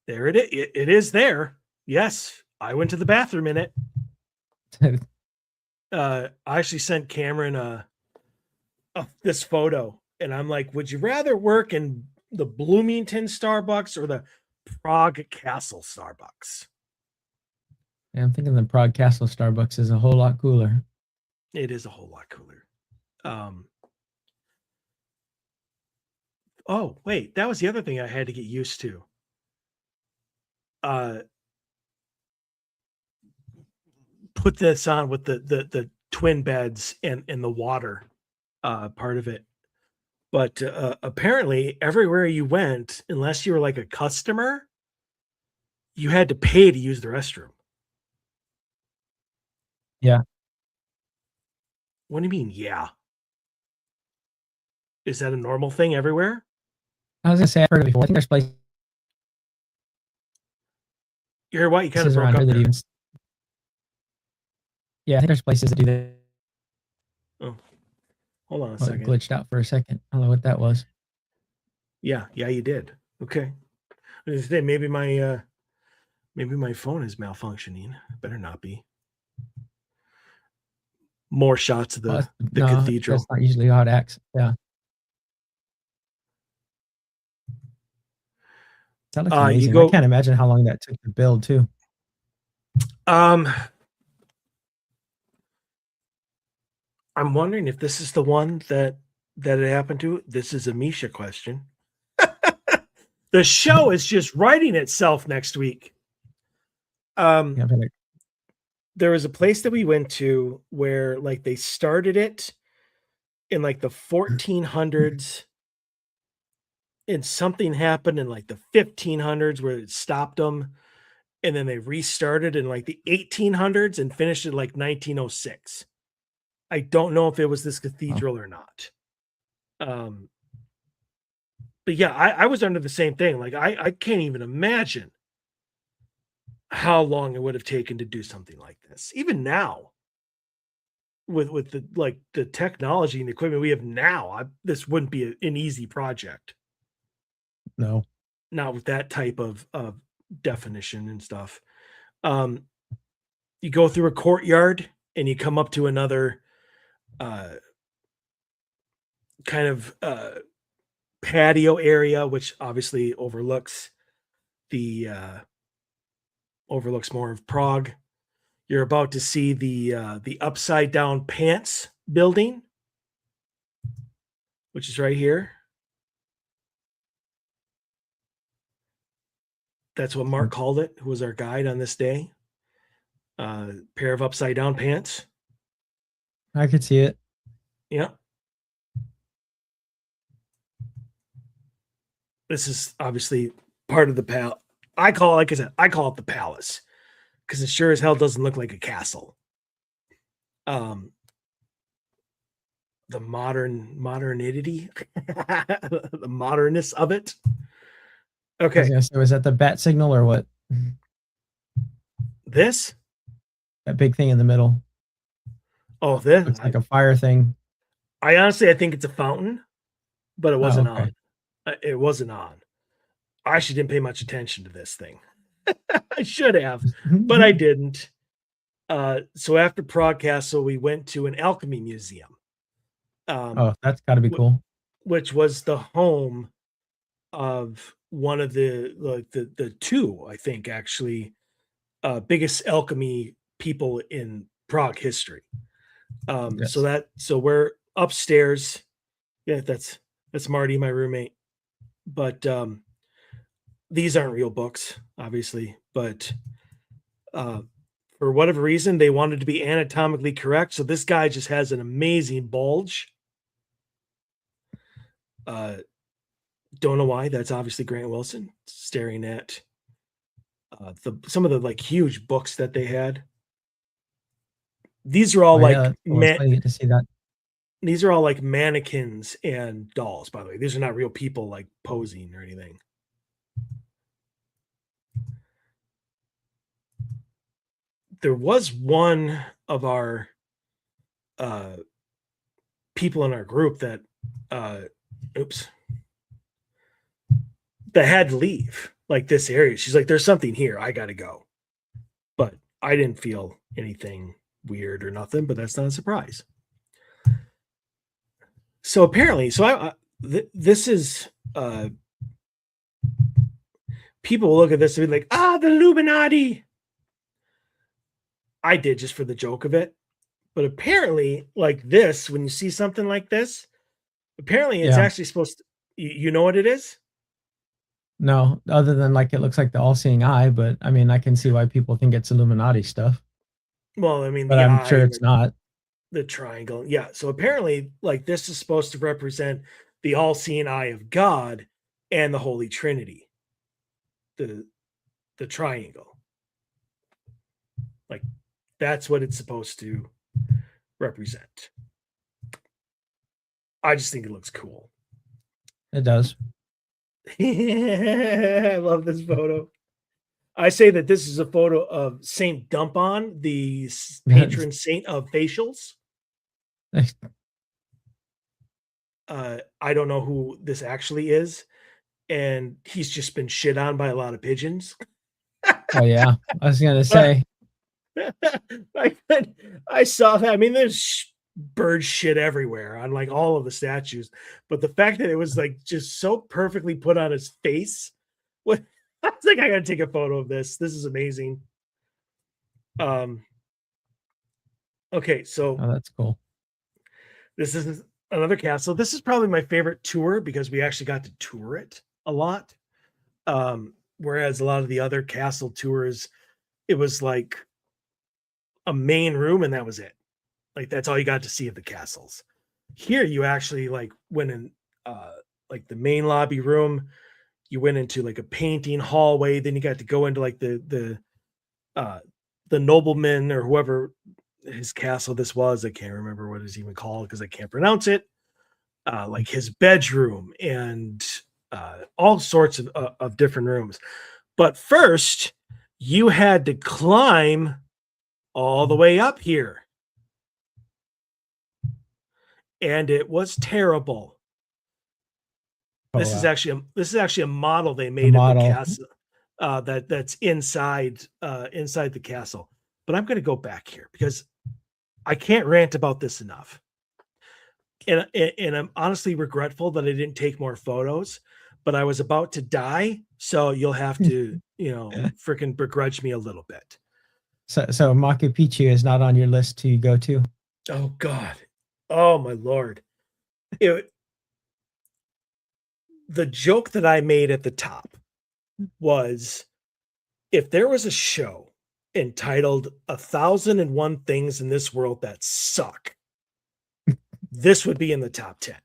There it is. It is there. Yes. I went to the bathroom in it. I actually sent Cameron this photo, and I'm like, would you rather work in the Bloomington Starbucks or the Prague Castle Starbucks? Yeah, I'm thinking the Prague Castle Starbucks is a whole lot cooler. It is a whole lot cooler. Oh, wait, that was the other thing I had to get used to. Put this on with the twin beds and the water part of it. But apparently, everywhere you went, unless you were like a customer, you had to pay to use the restroom. Yeah. What do you mean? Yeah. Is that a normal thing everywhere? I was gonna say I've heard it before. I think there's places You hear what? You kind of broke around up here that there. even. Yeah, I think there's places that do that. Oh, hold on a It second. glitched out for a second. I don't know what that was. Yeah, you did. Okay. I was gonna say, maybe my phone is malfunctioning. Better not be. More shots of the No, cathedral. that's not usually how it acts. Yeah. That looks amazing. I can't imagine how long that took to build too. I'm wondering if this is the one that it happened to. This is a Misha question. The show is just writing itself next week. Yeah, there was a place that we went to where like they started it in like the 1400s and something happened in like the 1500s where it stopped them, and then they restarted in like the 1800s and finished in like 1906. I don't know if it was this cathedral or not. But yeah, I was under the same thing. Like I can't even imagine how long it would have taken to do something like this. Even now, with the technology and the equipment we have now, this wouldn't be an easy project. No. Not with that type of definition and stuff. You go through a courtyard and you come up to another kind of patio area, which obviously overlooks more of Prague. You're about to see the upside down pants building, which is right here. That's what Mark called it, who was our guide on this day. Pair of upside down pants. I could see it. Yeah. This is obviously part of the palace. Like I said, I call it the palace because it sure as hell doesn't look like a castle. The modernity, the modernness of it. Okay. Was that the bat signal or what? This? That big thing in the middle. Oh, this Looks like a fire thing. I think it's a fountain, but it Oh, wasn't okay. on. It wasn't on. I actually didn't pay much attention to this thing. I should have, but I didn't. So after Prague Castle, we went to an alchemy museum, Oh, that's got to be cool. which was the home of one of the two, I think, actually, biggest alchemy people in Prague history. Yes. So we're upstairs. Yeah, that's Marty, my roommate. But these aren't real books, obviously. But for whatever reason, they wanted to be anatomically correct. So this guy just has an amazing bulge. Don't know why. That's obviously Grant Wilson staring at some of the like huge books that they had. These are all Oh, yeah, like that's cool. It's funny you get to see that. these are all like mannequins and dolls, by the way. These are not real people like posing or anything. There was one of our people in our group that that had to leave like this area. She's like, there's something here. I gotta go. But I didn't feel anything weird or nothing, but that's not a surprise. So apparently, this is people will look at this and be like, the Illuminati. I did just for the joke of it. But apparently, like this, when you see something like this, apparently it's actually supposed to, you know what it is? No, other than like it looks like the all-seeing eye, but I mean, I can see why people think it's Illuminati stuff. Well, I mean, But the I'm eye sure and it's not. the triangle. Yeah. So apparently, like this is supposed to represent the all-seeing eye of God and the Holy Trinity. The triangle. Like that's what it's supposed to represent. I just think it looks cool. It does. I love this photo. I say that this is a photo of Saint Dumpon, the patron saint of facials. I don't know who this actually is, and he's just been shit on by a lot of pigeons. Oh yeah, I was gonna say. I saw that. I mean, there's bird shit everywhere on like all of the statues, but the fact that it was like just so perfectly put on his face, what I was like, I gotta take a photo of this. This is amazing. Okay, so that's cool. This is another castle. This is probably my favorite tour because we actually got to tour it a lot. Whereas a lot of the other castle tours, it was like a main room and that was it. Like that's all you got to see of the castles. Here you actually like went in like the main lobby room, you went into like a painting hallway, then you got to go into like the nobleman or whoever his castle this was. I can't remember what it's even called because I can't pronounce it. Like his bedroom and all sorts of different rooms. But first, you had to climb all the way up here. And it was terrible. This is actually a model they made of the castle that's inside the castle. But I'm going to go back here because I can't rant about this enough. And I'm honestly regretful that I didn't take more photos, but I was about to die, so you'll have to, freaking begrudge me a little bit. So Machu Picchu is not on your list to go to? Oh God. Oh my Lord. The joke that I made at the top was if there was a show entitled 1,001 Things in This World That Suck, this would be in the top 10.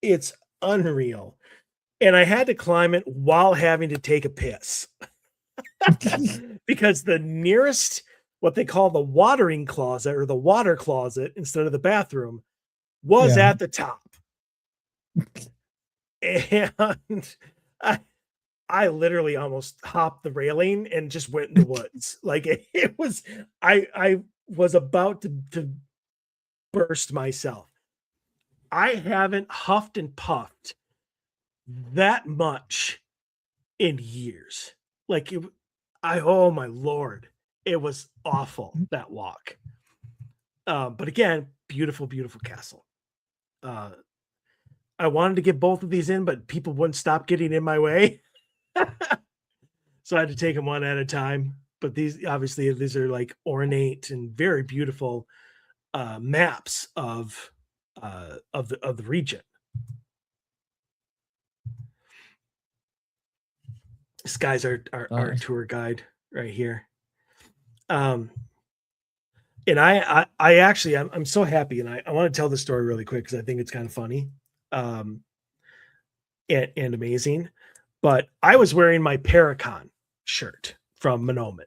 It's unreal. And I had to climb it while having to take a piss. Because the nearest, what they call the watering closet or the water closet instead of the bathroom, was at the top. And I literally almost hopped the railing and just went in the woods. Like it was, I was about to burst myself. I haven't huffed and puffed that much in years. Like oh my Lord, it was awful, that walk. But again, beautiful, beautiful castle. I wanted to get both of these in, but people wouldn't stop getting in my way. So I had to take them one at a time. But these are like ornate and very beautiful maps of the region. This guy's our tour guide right here. And I actually I'm so happy, and I want to tell the story really quick because I think it's kind of funny and amazing. But I was wearing my Paracon shirt from Monoman,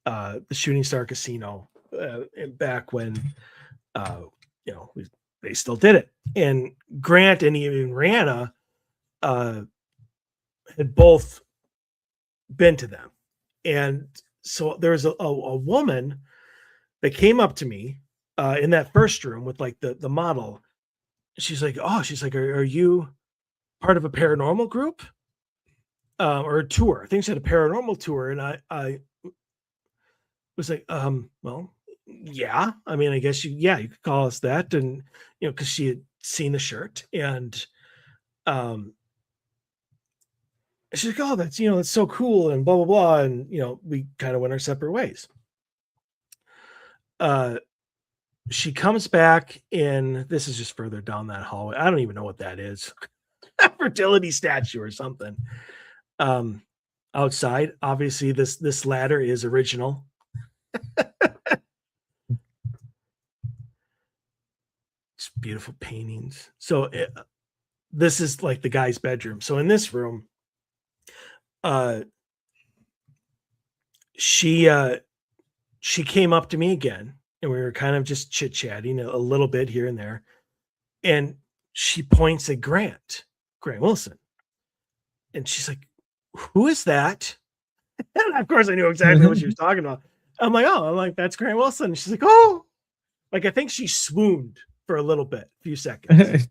the Shooting Star Casino, back when they still did it. And Grant and even Rihanna had both been to them. And so there was a woman that came up to me in that first room with like the model. She's like, are you part of a paranormal group or a tour? I think she had a paranormal tour. And I was like, well, yeah, I mean, I guess you could call us that. And, cause she had seen the shirt, and she's like, oh, that's, that's so cool, and blah, blah, blah. And, we kind of went our separate ways. She comes back in, this is just further down that hallway. I don't even know what that is. A fertility statue or something. Outside, obviously this ladder is original. It's beautiful paintings. So this is like the guy's bedroom. So in this room, she came up to me again, and we were kind of just chit-chatting a little bit here and there. And she points at Grant Wilson. And she's like, who is that? And of course I knew exactly what she was talking about. I'm like, that's Grant Wilson. And she's like, oh, like, I think she swooned for a little bit, a few seconds.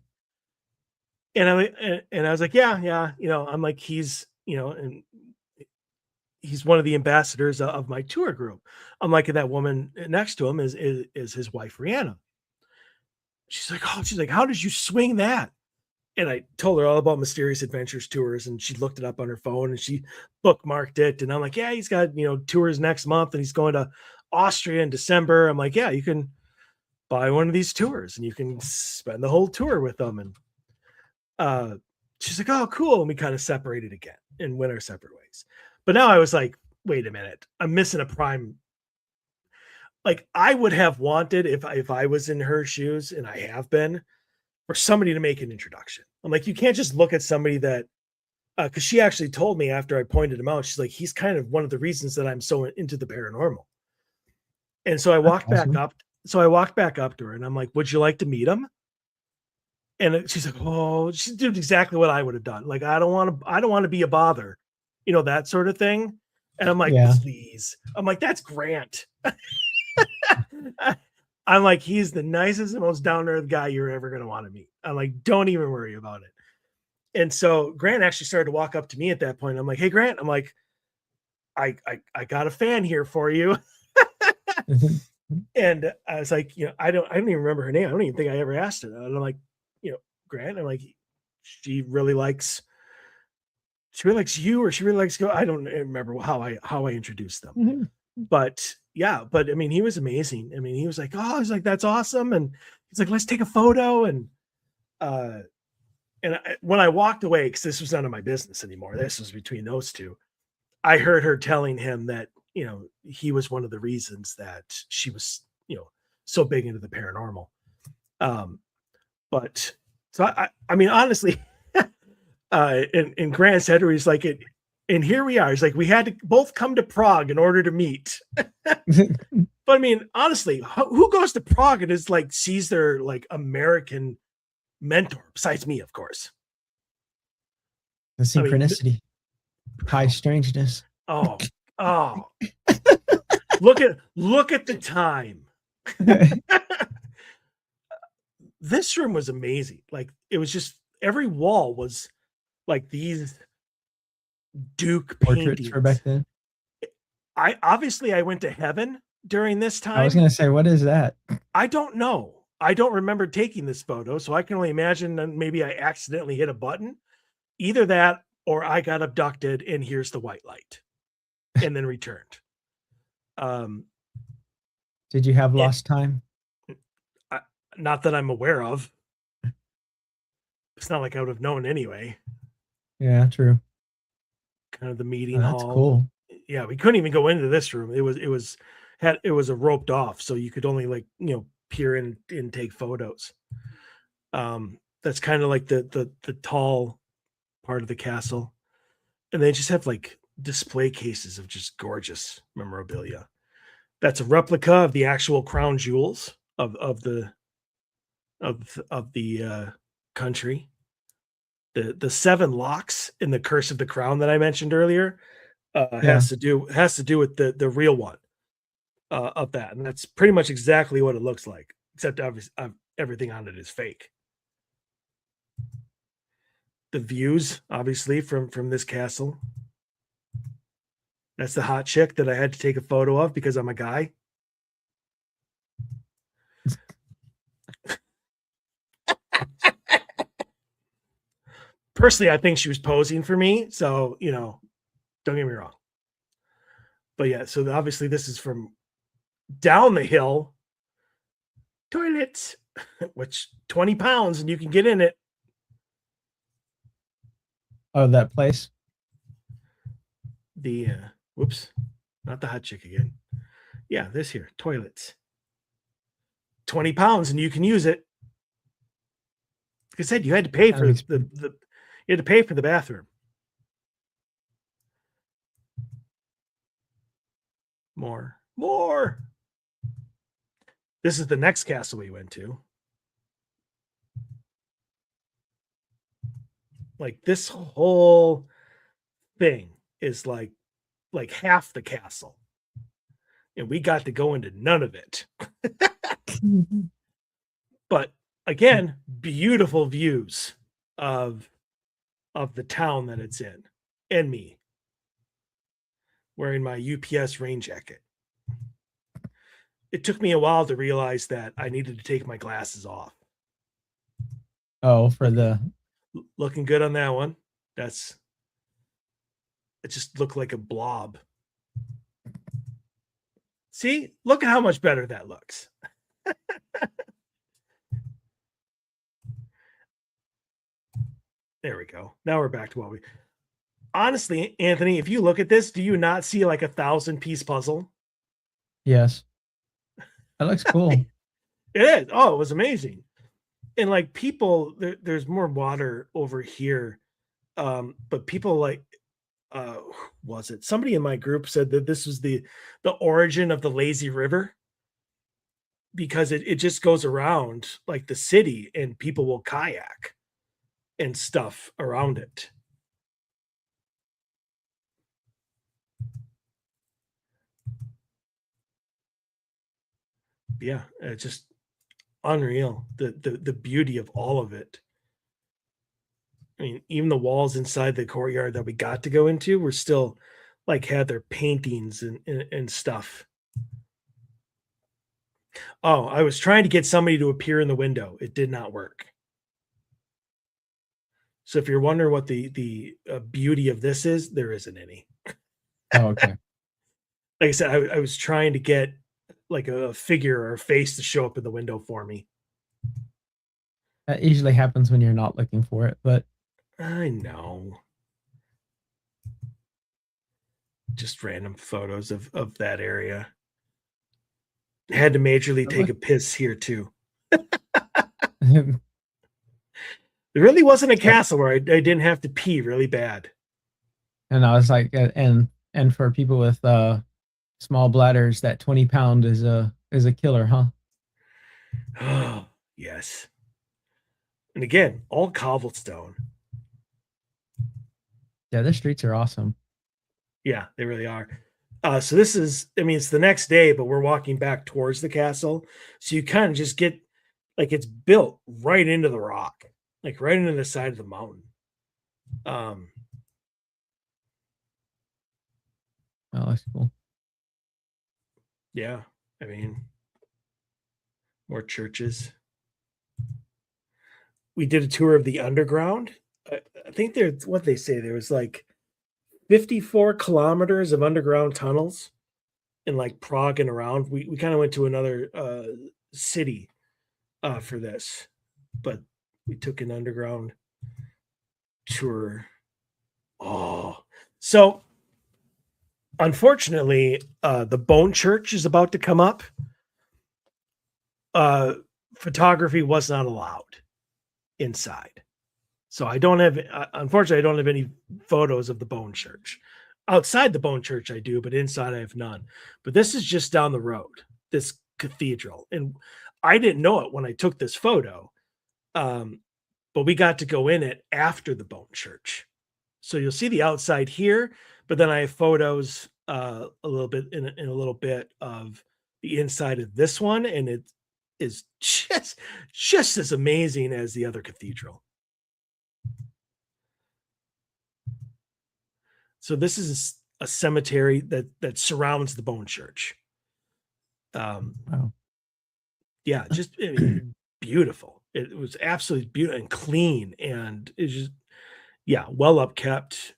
And I was like, yeah. I'm like, he's, and he's one of the ambassadors of my tour group. I'm like, that woman next to him is his wife, Rihanna. She's like, how did you swing that? And I told her all about Mysterious Adventures tours, and she looked it up on her phone and she bookmarked it. And I'm like, yeah, he's got, tours next month, and he's going to Austria in December. I'm like, yeah, you can buy one of these tours and you can spend the whole tour with them. And she's like, oh, cool. And we kind of separated again and went our separate ways. But now I was like, wait a minute, I'm missing a prime. Like, I would have wanted, if I was in her shoes, and I have been, for somebody to make an introduction. I'm like, you can't just look at somebody that, because she actually told me after I pointed him out, she's like, he's kind of one of the reasons that I'm so into the paranormal. And so I walked back up. So I walked back up to her, and I'm like, would you like to meet him? And she's like, oh, she did exactly what I would have done. Like, I don't want to be a bother, that sort of thing. And I'm like, please. I'm like, that's Grant. I'm like, he's the nicest and most down-to-earth guy you're ever going to want to meet. I'm like, don't even worry about it. And so Grant actually started to walk up to me at that point. I'm like, hey, Grant, I'm like, I got a fan here for you. And I was like, I don't even remember her name. I don't even think I ever asked her. And I'm like, Grant, I'm like, she really likes you, or she really likes go. I don't remember how I introduced them. Mm-hmm. But yeah, I mean, he was amazing. I mean, he was like, oh, I was like, that's awesome. And he's like, let's take a photo. And when I walked away, because this was none of my business anymore, this was between those two, I heard her telling him that, he was one of the reasons that she was, so big into the paranormal. But so I mean, honestly, in Grant's head, where he's like, and here we are. He's like, we had to both come to Prague in order to meet. But I mean, honestly, who goes to Prague and is like, sees their like American mentor, besides me, of course. The synchronicity. high strangeness. Oh, oh. Look at the time. This room was amazing. Like, it was just every wall was like these Duke Portraits for paintings. back then. I went to heaven during this I was time. gonna say, what is that? I don't know. I don't remember taking this photo, so I can only imagine that maybe I accidentally hit a button. Either that or I got abducted and here's the white light and then returned. Did you have lost time? Not that I'm aware of. It's not like I would have known anyway. Yeah, true. Kind of the meeting That's hall. cool. Yeah, we couldn't even go into this room. It was a roped off, so you could only, like, peer in and take photos. That's kind of like the tall part of the castle, and they just have like display cases of just gorgeous memorabilia. That's a replica of the actual crown jewels of the country. The 7 locks in the Curse of the Crown that I mentioned earlier has to do with the real one of that, and that's pretty much exactly what it looks like, except obviously everything on it is fake. The views, obviously, from this castle. That's the hot chick that I had to take a photo of because I'm a guy. Personally, I think she was posing for me, so don't get me wrong. But yeah, so obviously this is from down the hill. Toilets, which 20 pounds and you can get in it. Oh, that place. The whoops, not the hot chick again. Yeah, this here, toilets. 20 pounds and you can use it. Like I said, you had to pay for you had to pay for the bathroom. More. This is the next castle we went to. Like, this whole thing is like half the castle, and we got to go into none of it. But again, beautiful views of the town that it's in, and me wearing my UPS rain jacket. It took me a while to realize that I needed to take my glasses off. Oh, for the looking good on that one. It just looked like a blob. See, look at how much better that looks. There we go. Now we're back to what we. Honestly, Anthony, if you look at this, do you not see like a 1,000-piece puzzle? Yes. That looks cool. It is. Oh, it was amazing. And like, people, there's more water over here. But people like, was it somebody in my group said that this was the origin of the lazy river, because it just goes around like the city and people will kayak and stuff around it. Yeah, it's just unreal, the beauty of all of it. I mean, even the walls inside the courtyard that we got to go into were still like had their paintings and stuff. Oh, I was trying to get somebody to appear in the window. It did not work. So if you're wondering what the beauty of this is, there isn't any. Oh, okay. Like I said, I was trying to get like a figure or a face to show up in the window for me. That usually happens when you're not looking for it, but I know. Just random photos of that area. Had to majorly take a piss here too. There really wasn't a castle where I didn't have to pee really bad. And I was like, and for people with small bladders, that 20-pound is a killer, huh? Oh, yes. And again, all cobblestone. Yeah, the streets are awesome. Yeah, they really are. So this is, I mean, it's the next day, but we're walking back towards the castle. So you kind of just get like it's built right into the rock, like right into the side of the mountain. Um, Oh, that's cool. yeah, I mean, more churches. We did a tour of the underground. I think there's what they say there was like 54 kilometers of underground tunnels in like Prague and around. We kind of went to another city for this, but we took an underground tour. Oh, so unfortunately, the Bone Church is about to come up. Photography was not allowed inside. So I don't have, unfortunately, I don't have any photos of the Bone Church. Outside the Bone Church, I do, but inside I have none. But this is just down the road, this cathedral. And I didn't know it when I took this photo, but we got to go in it after the Bone Church. So you'll see the outside here, but then I have photos a little bit in a little bit of the inside of this one, and it is just as amazing as the other cathedral. So this is a cemetery that surrounds the Bone Church. Wow. Yeah, just I mean, beautiful. It was absolutely beautiful and clean, and it's just yeah, well upkept.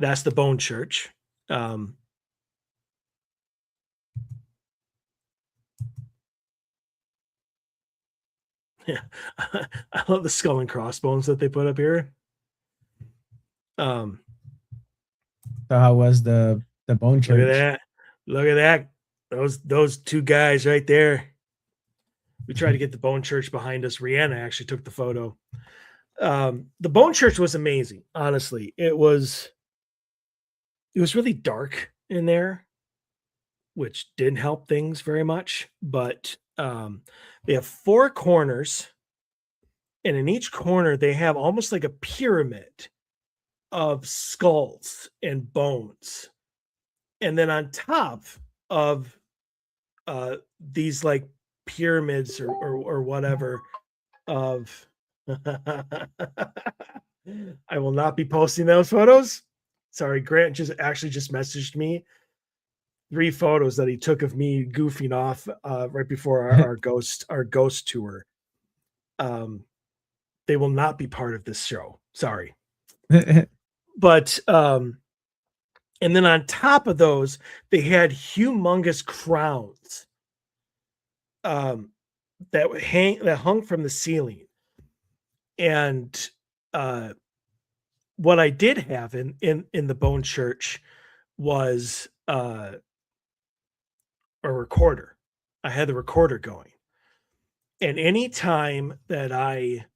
That's the Bone Church. Yeah, I love the skull and crossbones that they put up here. So how was the Bone Look at Church? that. Look at that. Those two guys right there. We tried to get the Bone Church behind us. Rihanna actually took the photo. The Bone Church was amazing, honestly. It was really dark in there, which didn't help things very much. But they have 4 corners, and in each corner they have almost like a pyramid of skulls and bones. And then on top of these like pyramids or whatever of I will not be posting those photos. Sorry, Grant just messaged me 3 photos that he took of me goofing off right before our ghost tour. They will not be part of this show. Sorry. But and then on top of those, they had humongous crowns that hung from the ceiling. And what I did have in the Bone Church was a recorder. I had the recorder going. And anytime that I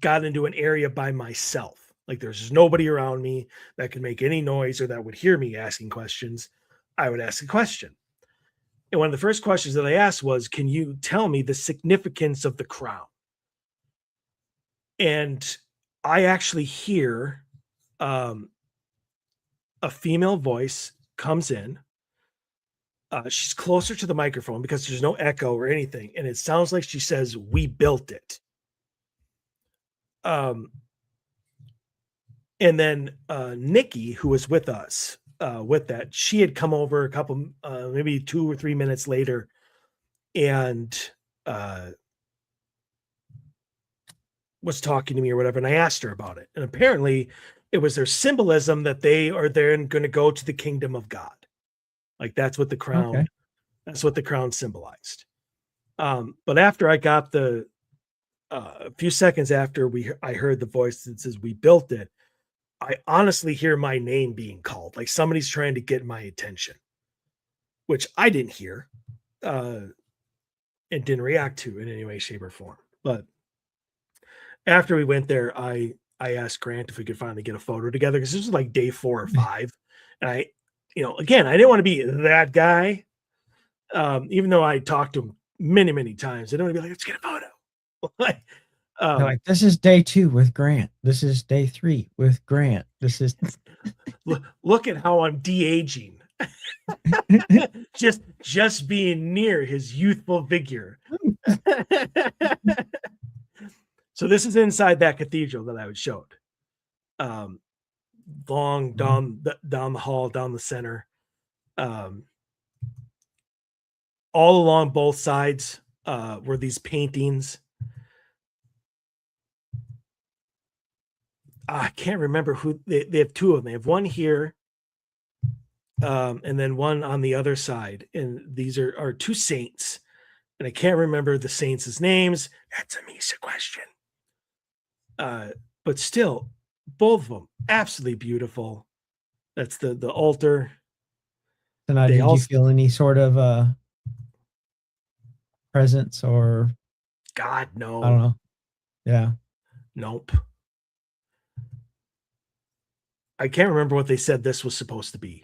got into an area by myself, like there's nobody around me that could make any noise or that would hear me asking questions, I would ask a question. And one of the first questions that I asked was, can you tell me the significance of the crown? And I actually hear a female voice comes in. She's closer to the microphone because there's no echo or anything. And it sounds like she says, "We built it." And then Nikki, who was with us with that, she had come over a couple, maybe 2 or 3 minutes later, and was talking to me or whatever. And I asked her about it. And apparently it was their symbolism that they are then going to go to the kingdom of God. Like that's what the crown, that's what the crown symbolized. But after I got a few seconds after I heard the voice that says, "We built it," I honestly hear my name being called, like somebody's trying to get my attention, which I didn't hear and didn't react to in any way, shape, or form. But after we went there, I asked Grant if we could finally get a photo together because this was like day 4 or 5, and again, I didn't want to be that guy, even though I talked to him many times. I didn't want to be like, "Let's get a photo." They're like, this is day 2 with Grant. This is day 3 with Grant. This is look at how I'm de-aging. just being near his youthful vigor. So this is inside that cathedral that I was showed. Long down the hall, down the center. All along both sides were these paintings. I can't remember who they have. 2 of them. They have one here, and then one on the other side. And these are 2 saints, and I can't remember the saints' names. That's a Misa question. But still, both of them absolutely beautiful. That's the altar. So now, did you feel any sort of presence or? God, no. I don't know. Yeah. Nope. I can't remember what they said this was supposed to be.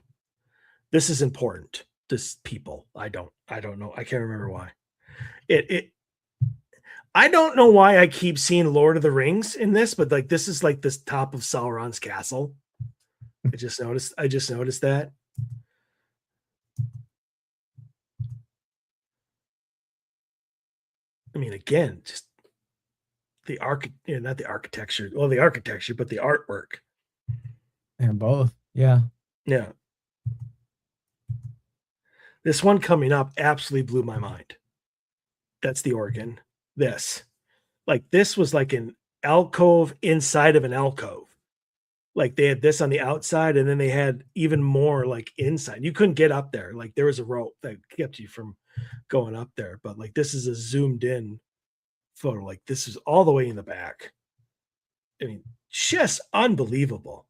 This is important. This people. I don't know. I can't remember why. I don't know why I keep seeing Lord of the Rings in this, but like this is like this top of Sauron's castle. I just noticed that. I mean, again, just not the architecture. Well, the architecture, but the artwork. And both. Yeah. Yeah. This one coming up absolutely blew my mind. That's the organ. This was like an alcove inside of an alcove. Like they had this on the outside, and then they had even more like inside. You couldn't get up there. Like there was a rope that kept you from going up there. But like this is a zoomed in photo. Like this is all the way in the back. I mean, just unbelievable.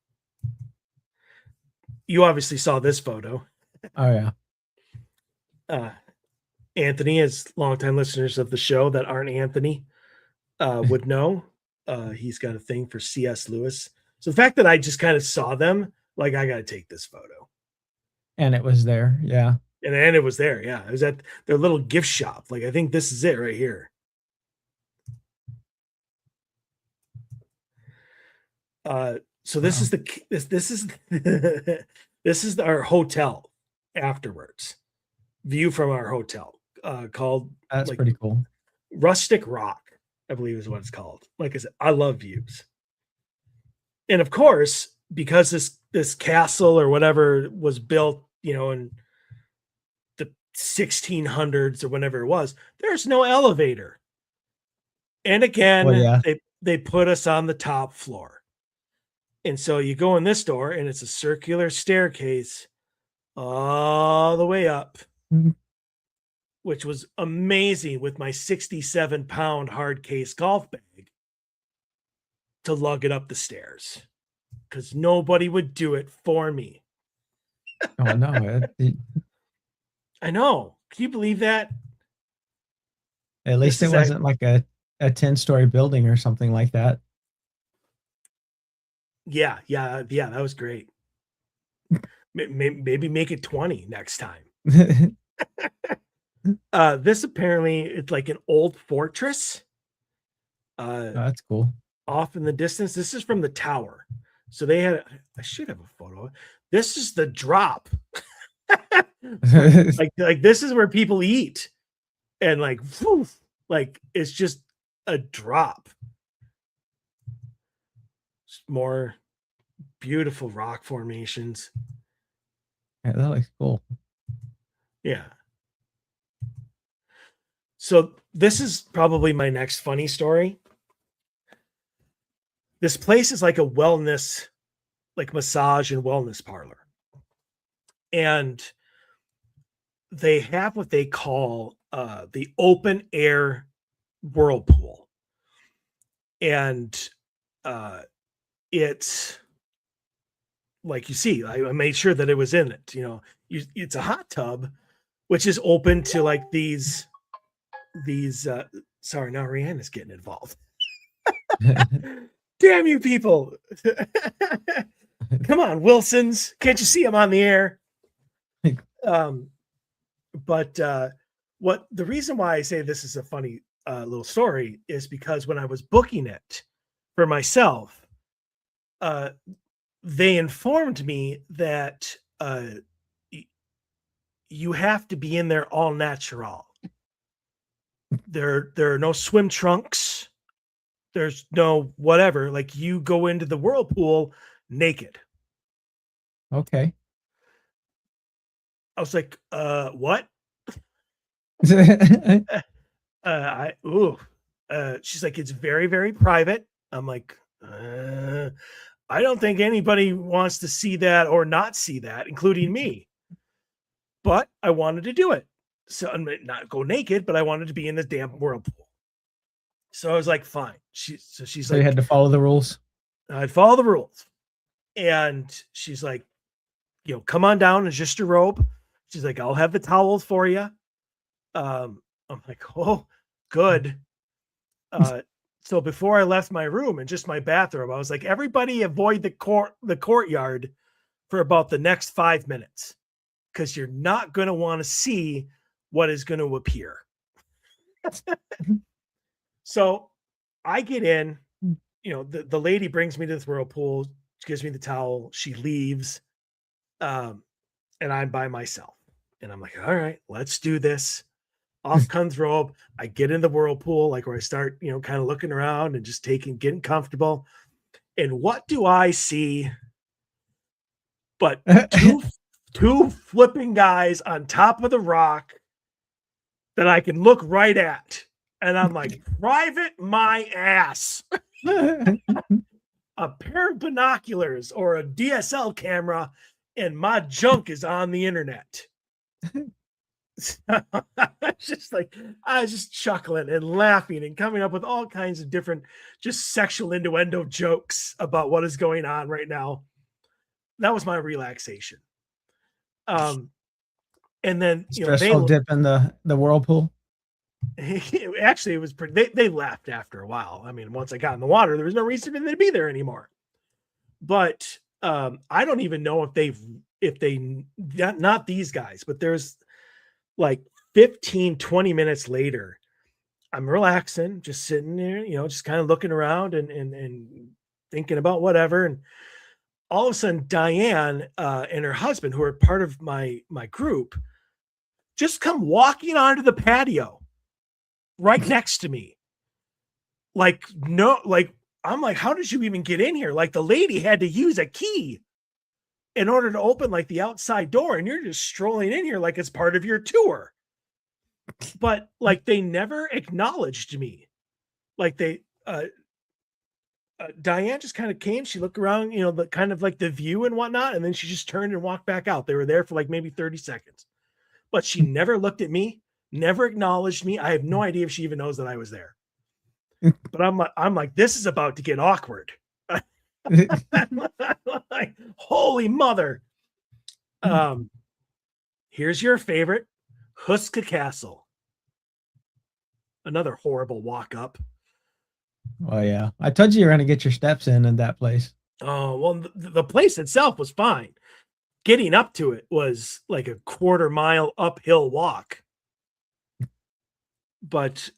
You obviously saw this photo. Oh yeah. Anthony, as longtime listeners of the show that aren't Anthony, would know. He's got a thing for C.S. Lewis. So the fact that I just kind of saw them, like I got to take this photo. And it was there, yeah. And it was there, yeah. It was at their little gift shop. Like I think this is it right here. So this is this is our hotel afterwards. View from our hotel. Called that's like, pretty cool. Rustic Rock, I believe is what it's called. Like I said, I love views. And of course, because this castle or whatever was built, in the 1600s or whenever it was, there's no elevator. And again, well, yeah. they put us on the top floor. And so you go in this door and it's a circular staircase all the way up, which was amazing with my 67-pound hard case golf bag to lug it up the stairs because nobody would do it for me. Oh, no. I know. Can you believe that? At least it wasn't like a 10-story building or something like that. Yeah, that was great. Maybe make it 20 next time. This apparently it's like an old fortress. That's cool. Off in the distance. This is from the tower. So they had. I should have a photo. This is the drop. like this is where people eat, and like it's just a drop. More beautiful rock formations. Yeah, that looks cool. Yeah. So this is probably my next funny story. This place is like a wellness, like massage and wellness parlor. And they have what they call the open air whirlpool. And it's like you see, I made sure that it was in it. It's a hot tub, which is open to like these. Sorry, now Rihanna's getting involved. Damn you people! Come on, Wilsons, can't you see I'm on the air? But what the reason why I say this is a funny little story is because when I was booking it for myself, they informed me that you have to be in there all natural. There are no swim trunks. There's no whatever. Like you go into the whirlpool naked. Okay. I was like, what? She's like, it's very, very private. I'm like, I don't think anybody wants to see that or not see that, including me. But I wanted to do it. So I'm not go naked, but I wanted to be in the damn whirlpool. So I was like, fine. She's So like, you had to follow the rules. I'd follow the rules. And she's like, come on down. It's just a robe. She's like, I'll have the towels for you. I'm like, oh, good. So before I left my room and just my bathroom, I was like, everybody avoid the courtyard for about the next 5 minutes, because you're not going to want to see what is going to appear. So I get in, the lady brings me to this whirlpool, she gives me the towel, she leaves, and I'm by myself. And I'm like, all right, let's do this. Off comes robe. I get in the whirlpool, like where I start, kind of looking around and just getting comfortable. And what do I see? But two flipping guys on top of the rock that I can look right at. And I'm like, private my ass. A pair of binoculars or a DSL camera, and my junk is on the internet. I was just chuckling and laughing and coming up with all kinds of different just sexual innuendo jokes about what is going on right now. That was my relaxation. And then stressful dip in the whirlpool. Actually, it was pretty. They laughed after a while. I mean, once I got in the water, there was no reason for them to be there anymore. But I don't even know if they not these guys, but there's like 15, 20 minutes later, I'm relaxing, just sitting there, just kind of looking around and thinking about whatever. And all of a sudden, Diane and her husband, who are part of my group, just come walking onto the patio right next to me. Like, I'm like, how did you even get in here? Like the lady had to use a key in order to open like the outside door, and you're just strolling in here like it's part of your tour. But like they never acknowledged me. Like Diane just kind of came, she looked around, the kind of like the view and whatnot, and then she just turned and walked back out. They were there for like maybe 30 seconds, but she never looked at me, never acknowledged me. I have no idea if she even knows that I was there. But I'm like, this is about to get awkward. Like, holy mother. Here's your favorite, Huska Castle. Another horrible walk up. Oh yeah, I told you you're gonna get your steps in that place. Oh well, the place itself was fine. Getting up to it was like a quarter-mile uphill walk. But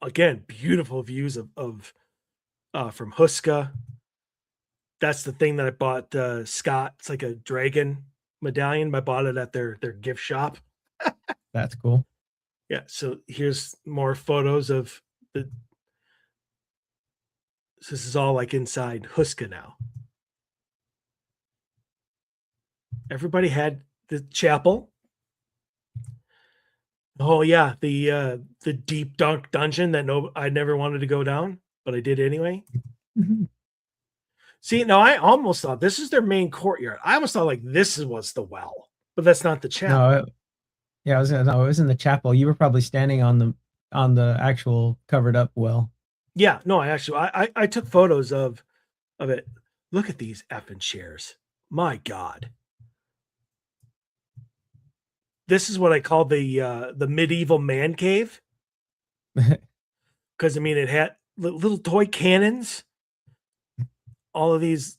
again, beautiful views of from Huska. That's the thing that I bought Scott. It's like a dragon medallion. I bought it at their gift shop. That's cool. Yeah. So here's more photos of this is all like inside Huska now. Everybody had the chapel. Oh yeah, the deep dark dungeon that I never wanted to go down, but I did anyway. Mm-hmm. See, now I almost thought this is their main courtyard. I almost thought like this was the well, but that's not the chapel. No, it was in the chapel. You were probably standing on the actual covered up well. Yeah, no, I took photos of it. Look at these effing chairs. My God. This is what I call the medieval man cave. Because I mean, it had little toy cannons, all of these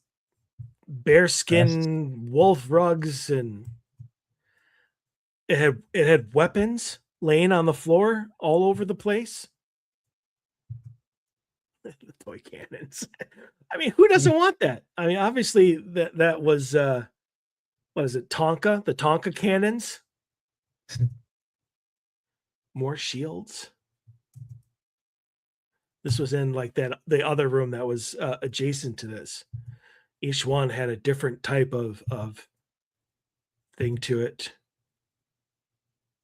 bearskin wolf rugs, and it had weapons laying on the floor all over the place. The toy cannons. I mean, who doesn't want that? I mean, obviously that was what is it, Tonka? The Tonka cannons. More shields. This was in like the other room that was adjacent to this. Each one had a different type of thing to it.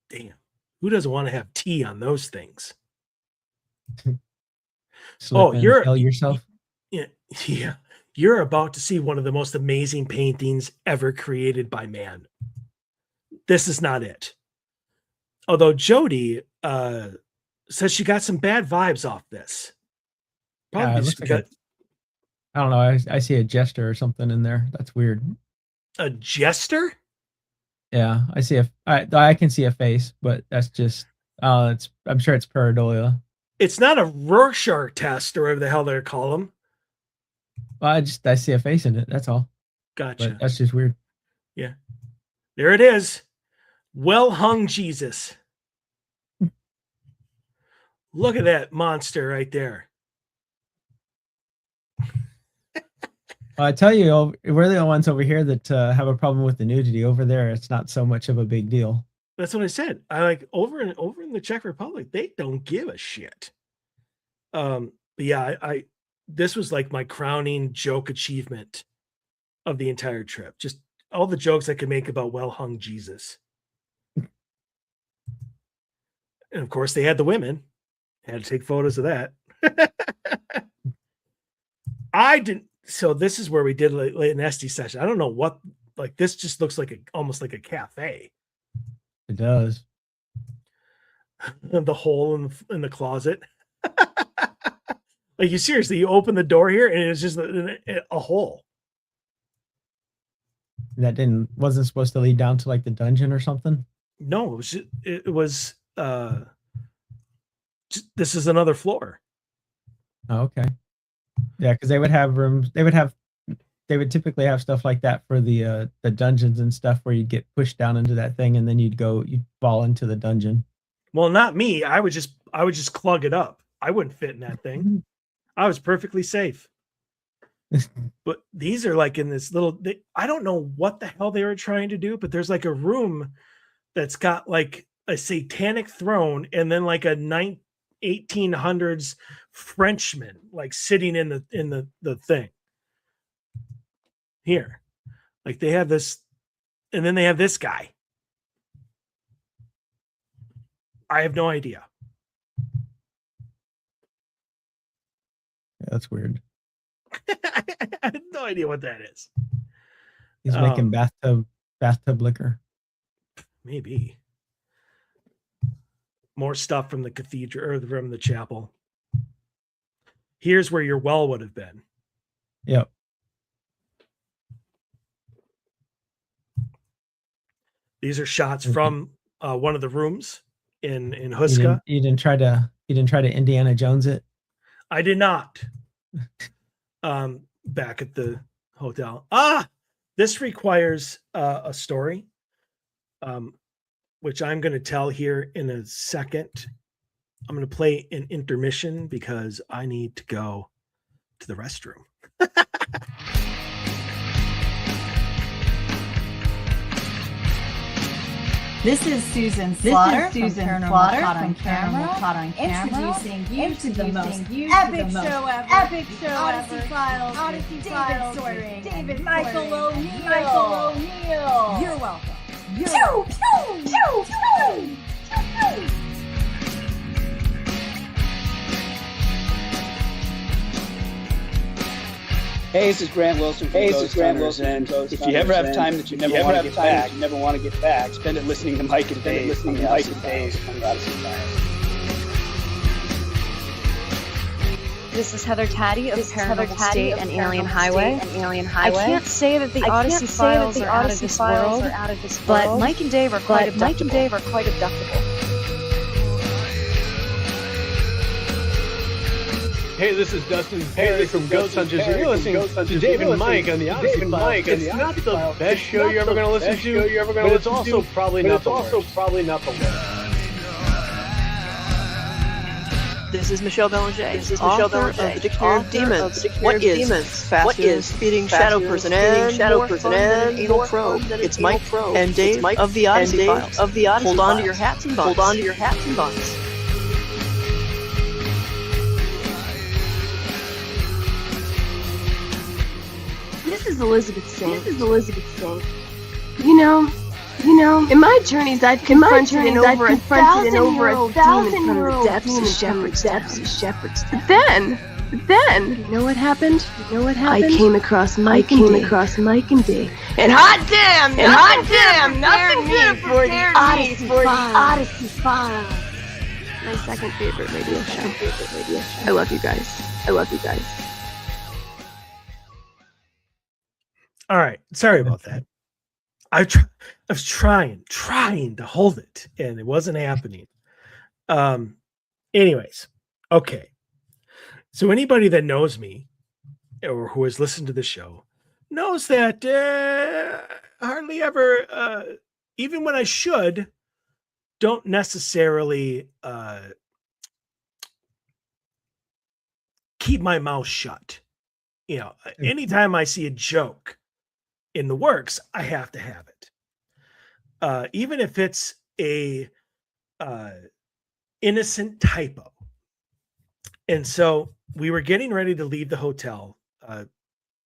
Damn. Who doesn't want to have tea on those things? You're kill yourself. Yeah. You're about to see one of the most amazing paintings ever created by man. This is not it. Although Jody says she got some bad vibes off this. Probably just because I don't know. I see a jester or something in there. That's weird. A jester? Yeah, I see I can see a face, but that's just I'm sure it's pareidolia. It's not a Rorschach test or whatever the hell they call them. Well, I see a face in it. That's all. Gotcha. But that's just weird. Yeah. There it is. Well hung Jesus. Look at that monster right there. Well, I tell you, we're the ones over here that have a problem with the nudity. Over there, it's not so much of a big deal. That's what I said. I like over in the Czech Republic, they don't give a shit. But yeah, I this was like my crowning joke achievement of the entire trip. Just all the jokes I could make about well hung Jesus. And of course, they had the women. Had to take photos of that. I didn't. So this is where we did an SD session. I don't know what. Like this just looks like almost like a cafe. It does. The hole in the closet. Like you seriously, you open the door here and it's just a hole. That wasn't supposed to lead down to like the dungeon or something. No, it was. This is another floor. Oh, okay. Yeah, because they would have rooms. They would typically have stuff like that for the dungeons and stuff where you'd get pushed down into that thing and then you'd fall into the dungeon. Well, not me. I would just clog it up. I wouldn't fit in that thing. I was perfectly safe. But these are like in this little. I don't know what the hell they were trying to do, but there's like a room that's got like a satanic throne and then like a 1800s Frenchman like sitting in the thing here. Like they have this, and then they have this guy. I have no idea. Yeah, that's weird. I have no idea what that is. He's making bathtub liquor. Maybe. More stuff from the cathedral or from the chapel. Here's where your well would have been. Yep. These are shots from one of the rooms in Huska. You didn't try to Indiana Jones it? I did not. Back at the hotel. This requires a story. Which I'm going to tell here in a second. I'm going to play an intermission because I need to go to the restroom. This is Susan Slaughter from Paranormal Caught on Camera, introducing you to the most epic show ever, Odyssey Files, David Sawyer, David Michael O'Neill. You're welcome. Pew, pew, pew, pew, pew, pew. Hey, this is Grant Wilson from Ghost Hunters, and if you ever have time that you never want to get back, spend it listening to Mike and Dave on the Odyssey Files. This is Heather Taddy of Paranormal State and Alien Highway. I can't say that the Odyssey Files are out of this world, but Mike and Dave are quite abductible. Hey, this is Dustin Perry from Ghost Hunters, and you're listening to Dave and Mike on the Odyssey Files. It's not the best show you're ever going to listen to, but it's also probably not the worst. This is Michelle Belanger. This is Michelle Belanger of the Dictionary of Demons. What is demons? What is feeding shadow person and anal probe? It's Mike and Dave of the Odyssey Files. Hold on to your hats and buns. Hold on to your hats and buns. This is Elizabeth Saint. You know, in my journeys I've confronted and over a thousand demons from the depths of shepherds. But then, you know what happened? I came across Mike and Dave. And hot damn, nothing good for the Odyssey Files. My second favorite radio show. I love you guys. All right. Sorry about that. I was trying to hold it, and it wasn't happening. Anyways, okay. So anybody that knows me or who has listened to the show knows that hardly ever, even when I should, don't necessarily keep my mouth shut. You know, anytime I see a joke in the works, I have to have it. Even if it's a innocent typo. And so we were getting ready to leave the hotel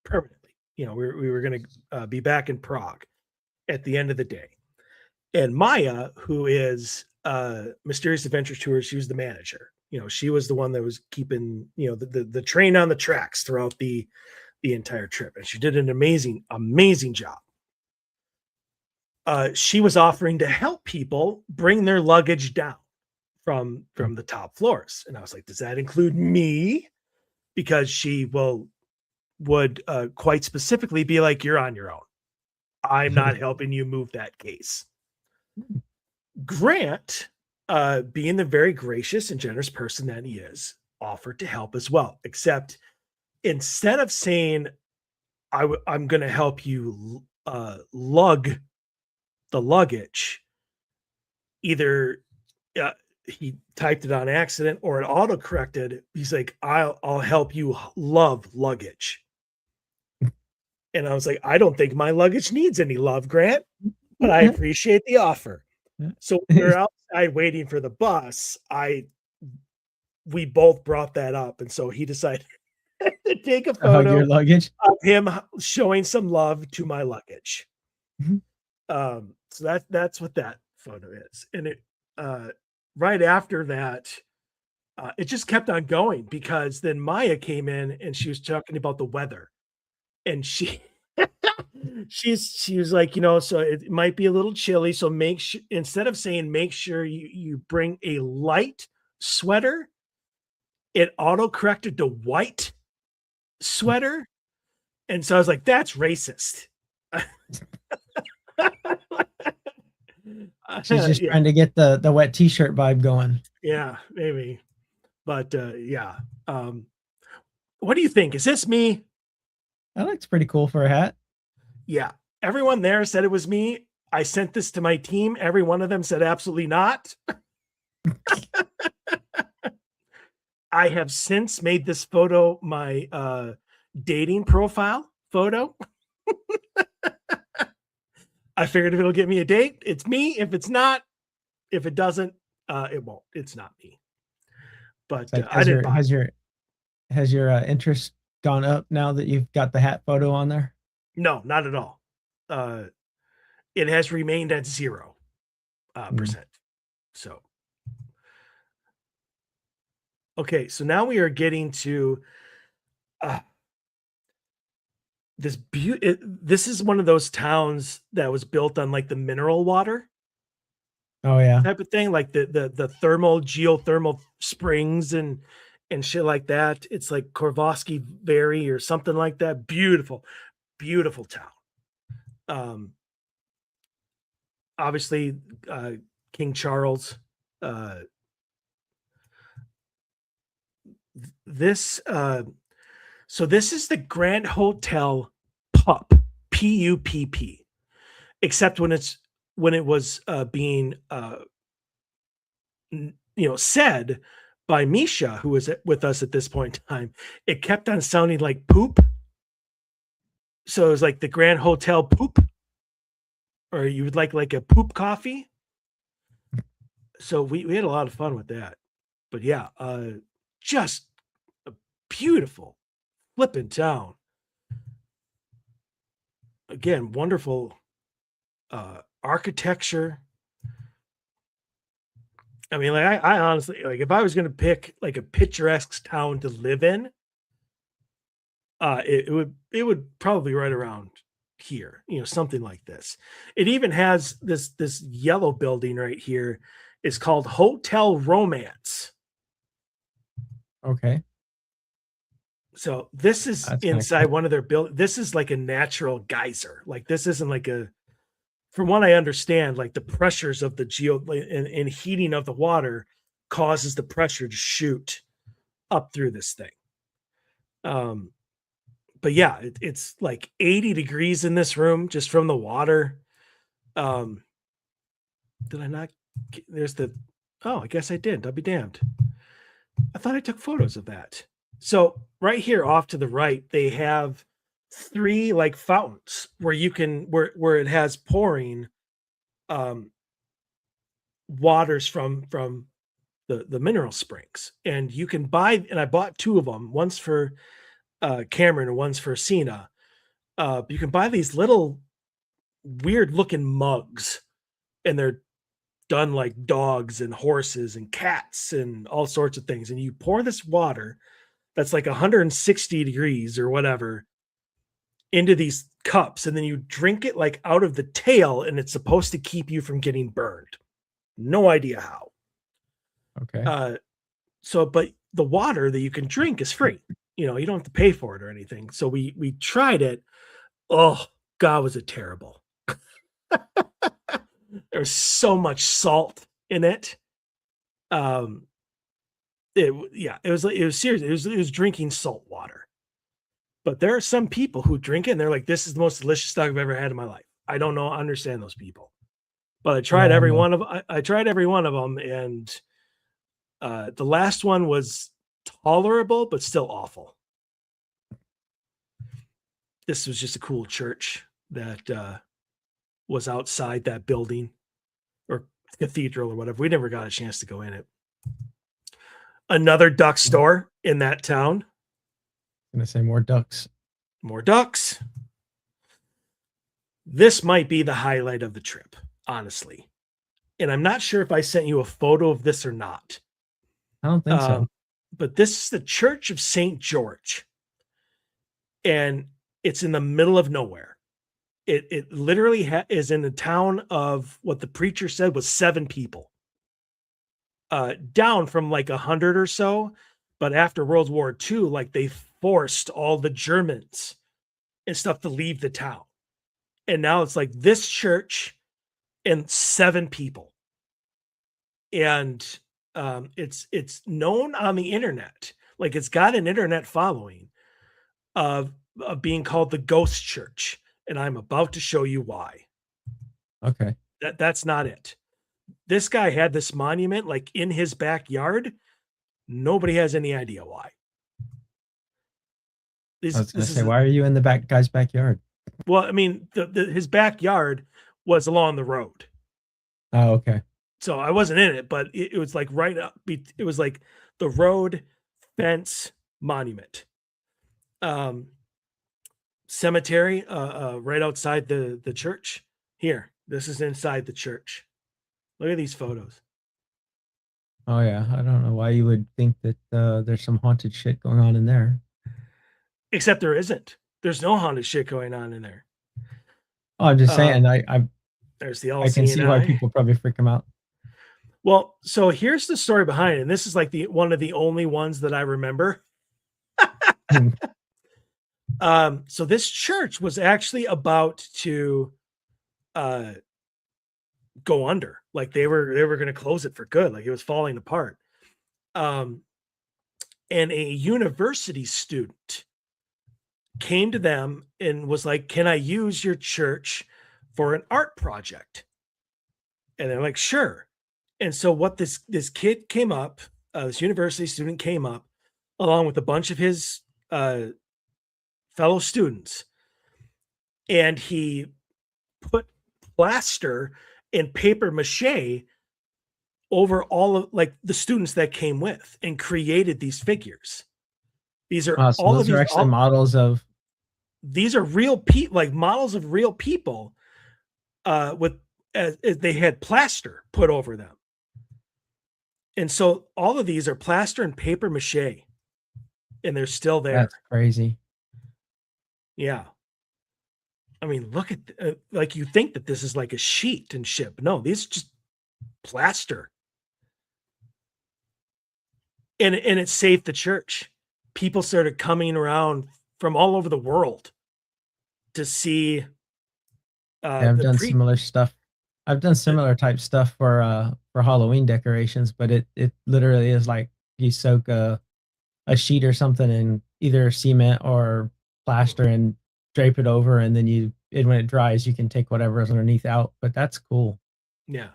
permanently. You know, we were going to be back in Prague at the end of the day. And Maya, who is Mysterious Adventure Tours, she was the manager. You know, she was the one that was keeping, you know, the train on the tracks throughout the entire trip. And she did an amazing job. She was offering to help people bring their luggage down from the top floors. And I was like, does that include me? Because she would quite specifically be like, you're on your own. I'm not helping you move that case. Grant, being the very gracious and generous person that he is, offered to help as well, except instead of saying, I'm going to help you lug the luggage, either he typed it on accident or it auto-corrected. He's like, I'll help you love luggage. And I was like, I don't think my luggage needs any love, Grant, but I appreciate the offer. So we're outside waiting for the bus. We both brought that up. And so he decided to take a photo your luggage of him showing some love to my luggage. So that's what that photo is. And it right after that, it just kept on going, because then Maya came in and she was talking about the weather, and she was like, you know, so it might be a little chilly, so make sure, instead of saying make sure you bring a light sweater, it auto corrected to white sweater. And so I was like, that's racist. She's just trying to get the wet t-shirt vibe going. Yeah, maybe. But yeah. What do you think? Is this me? That looks pretty cool for a hat. Yeah. Everyone there said it was me. I sent this to my team. Every one of them said absolutely not. I have since made this photo my dating profile photo. I figured if it'll get me a date, it's me. If it's not, if it doesn't, it won't. It's not me. But like, I didn't buy it. Has your interest gone up now that you've got the hat photo on there? No, not at all. It has remained at 0%. So, okay. So now we are getting to this beauty. This is one of those towns that was built on like the mineral water. Oh yeah. Type of thing, like the geothermal springs and shit like that. It's like Korvosky Vary or something like that. Beautiful town. Obviously, King Charles. So this is the Grand Hotel Pupp, P-U-P-P, except when it was being said by Misha, who was with us at this point in time, it kept on sounding like poop. So it was like the Grand Hotel poop, or you would like a poop coffee. So we had a lot of fun with that. But yeah, just a beautiful flipping town. Again, wonderful architecture. I mean, like I honestly, like, if I was going to pick like a picturesque town to live in, it would probably right around here, something like this. It even has this yellow building right here. It's called Hotel Romance. Okay. So this is inside one of their buildings. This is like a natural geyser. Like, this isn't like from what I understand, like the pressures of the and heating of the water causes the pressure to shoot up through this thing. But yeah, it's like 80 degrees in this room just from the water. Did I not? There's I guess I did. I'll be damned. I thought I took photos of that. So right here off to the right, they have 3 like fountains where you can, where it has pouring waters from the mineral springs, and you can buy, and I bought 2 of them, one's for Cameron and one's for Cena. You can buy these little weird looking mugs, and they're done like dogs and horses and cats and all sorts of things. And you pour this water that's like 160 degrees or whatever into these cups, and then you drink it like out of the tail, and it's supposed to keep you from getting burned. No idea how. Okay. But the water that you can drink is free. You don't have to pay for it or anything. So we tried it. Oh God, was it terrible. There's so much salt in it. It was serious. It was drinking salt water. But there are some people who drink it and they're like, this is the most delicious stuff I've ever had in my life. I don't know, understand those people. But I tried every one of I tried every one of them, and the last one was tolerable but still awful. This was just a cool church that was outside that building or cathedral or whatever. We never got a chance to go in it. Another duck store in that town. I'm gonna say more ducks. More ducks. This might be the highlight of the trip, honestly. And I'm not sure if I sent you a photo of this or not. I don't think so. But this is the Church of St. George. And it's in the middle of nowhere. It literally is in a town of what the preacher said was 7 people. Down from like 100 or so. But after World War II, like, they forced all the Germans and stuff to leave the town. And now it's like this church and 7 people. And it's known on the internet. Like, it's got an internet following of being called the Ghost Church. And I'm about to show you why. Okay. That's not it. This guy had this monument like in his backyard. Nobody has any idea why. I was going to say, why are you in the guy's backyard? Well, I mean, his backyard was along the road. Oh, okay. So I wasn't in it, but it was like right up. It was like the road, fence, monument, cemetery, right outside the church. Here, this is inside the church. Look at these photos. Oh yeah, I don't know why you would think that there's some haunted shit going on in there. Except there isn't. There's no haunted shit going on in there. Oh, I'm just saying. There's the I can see why people probably freak them out. Well, so here's the story behind it. And this is like one of the only ones that I remember. So this church was actually about to go under. Like, they were going to close it for good. Like, it was falling apart. And a university student came to them and was like, can I use your church for an art project? And they're like, sure. And so what this kid came up, this university student came up along with a bunch of his fellow students, and he put plaster and paper mache over all of like the students that came with and created these figures. These are so those are actually models of. These are real people, like models of real people, with they had plaster put over them, and so all of these are plaster and paper mache, and they're still there. That's crazy. Yeah. I mean, look at like you think that this is like a sheet and shit. No, these are just plaster. And it saved the church. People started coming around from all over the world to see. I've done similar stuff. I've done similar type stuff for Halloween decorations, but it literally is like you soak a sheet or something in either cement or plaster and drape it over, and then when it dries, you can take whatever is underneath out. But that's cool. Yeah.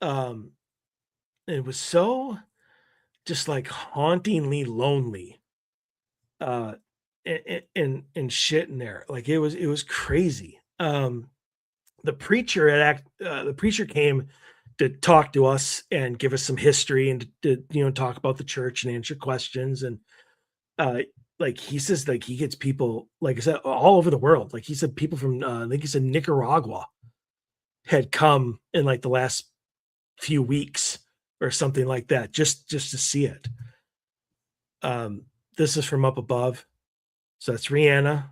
It was so just like hauntingly lonely and shit in there. Like it was crazy. The preacher came to talk to us and give us some history and to talk about the church and answer questions. And like he says, like he gets people, like I said, all over the world. Like he said, people from I think he said Nicaragua had come in like the last few weeks or something like that, just to see it. This is from up above. So that's Rihanna.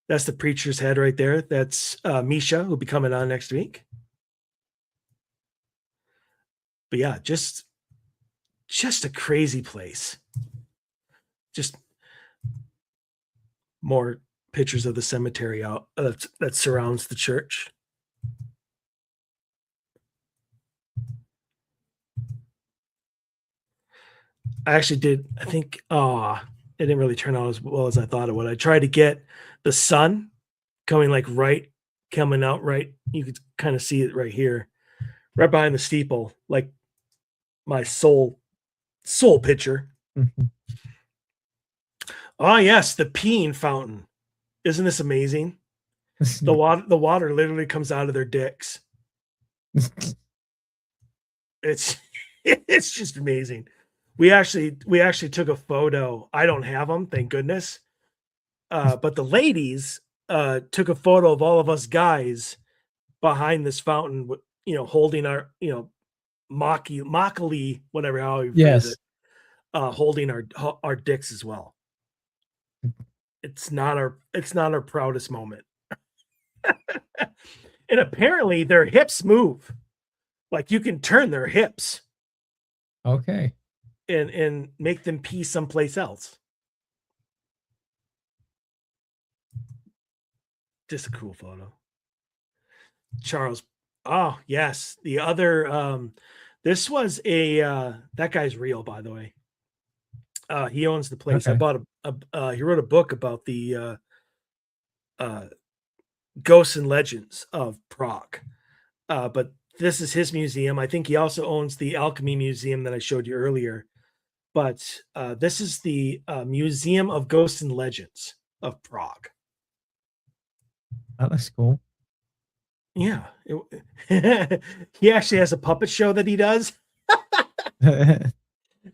That's the preacher's head right there. That's Misha, who'll be coming on next week. But yeah, just a crazy place. Just more pictures of the cemetery out that surrounds the church. I actually did. I think, it didn't really turn out as well as I thought it would. I tried to get the sun coming out right. You could kind of see it right here, right behind the steeple, like my soul picture. Mm-hmm. Oh yes, the peeing fountain. Isn't this amazing? The water literally comes out of their dicks. It's just amazing. We actually took a photo. I don't have them, thank goodness. But the ladies took a photo of all of us guys behind this fountain, holding our, mockily, whatever, how you phrase it, holding our dicks as well. It's not our proudest moment. And apparently their hips move. Like you can turn their hips. Okay. And make them pee someplace else. Just a cool photo. Charles. Oh, yes. The other this was that guy's real, by the way. He owns the place. Okay. I bought he wrote a book about the ghosts and legends of Prague. But this is his museum. I think he also owns the Alchemy Museum that I showed you earlier. But this is the Museum of Ghosts and Legends of Prague. That looks cool. Yeah. He actually has a puppet show that he does.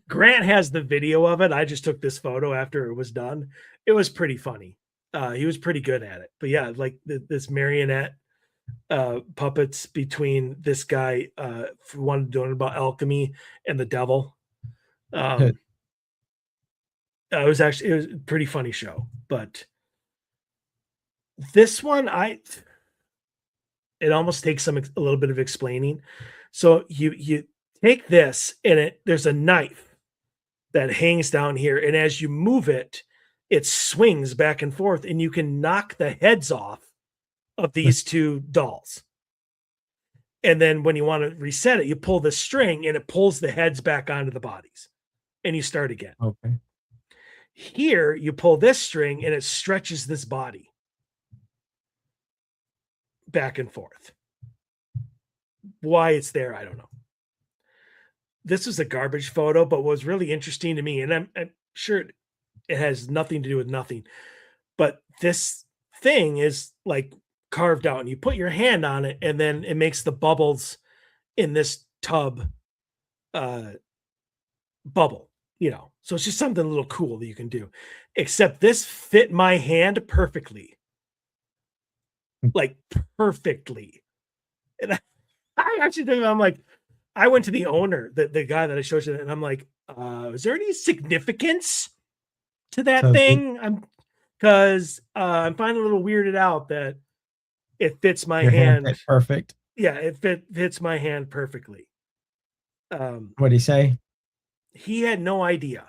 Grant has the video of it. I just took this photo after it was done. It was pretty funny. He was pretty good at it. But yeah, like this marionette puppets between this guy, one doing about alchemy, and the devil. It was a pretty funny show. But this one, it almost takes a little bit of explaining. So you take this, and there's a knife that hangs down here, and as you move it, it swings back and forth, and you can knock the heads off of these two dolls. And then when you want to reset it, you pull the string, and it pulls the heads back onto the bodies, and you start again. Okay. Here, you pull this string, and it stretches this body back and forth. Why it's there, I don't know. this was a garbage photo, but what was really interesting to me, and I'm sure it has nothing to do with nothing, but this thing is like carved out, and you put your hand on it, and then it makes the bubbles in this tub bubble, you know. So it's just something a little cool that you can do. Except this fit my hand perfectly. Like perfectly. And I actually think, I'm like, I went to the owner, the guy that I showed you, and I'm like, is there any significance to that thing? Because I'm finding a little weirded out that it fits my hand perfect. Yeah, it fits my hand perfectly. What'd he say? He had no idea.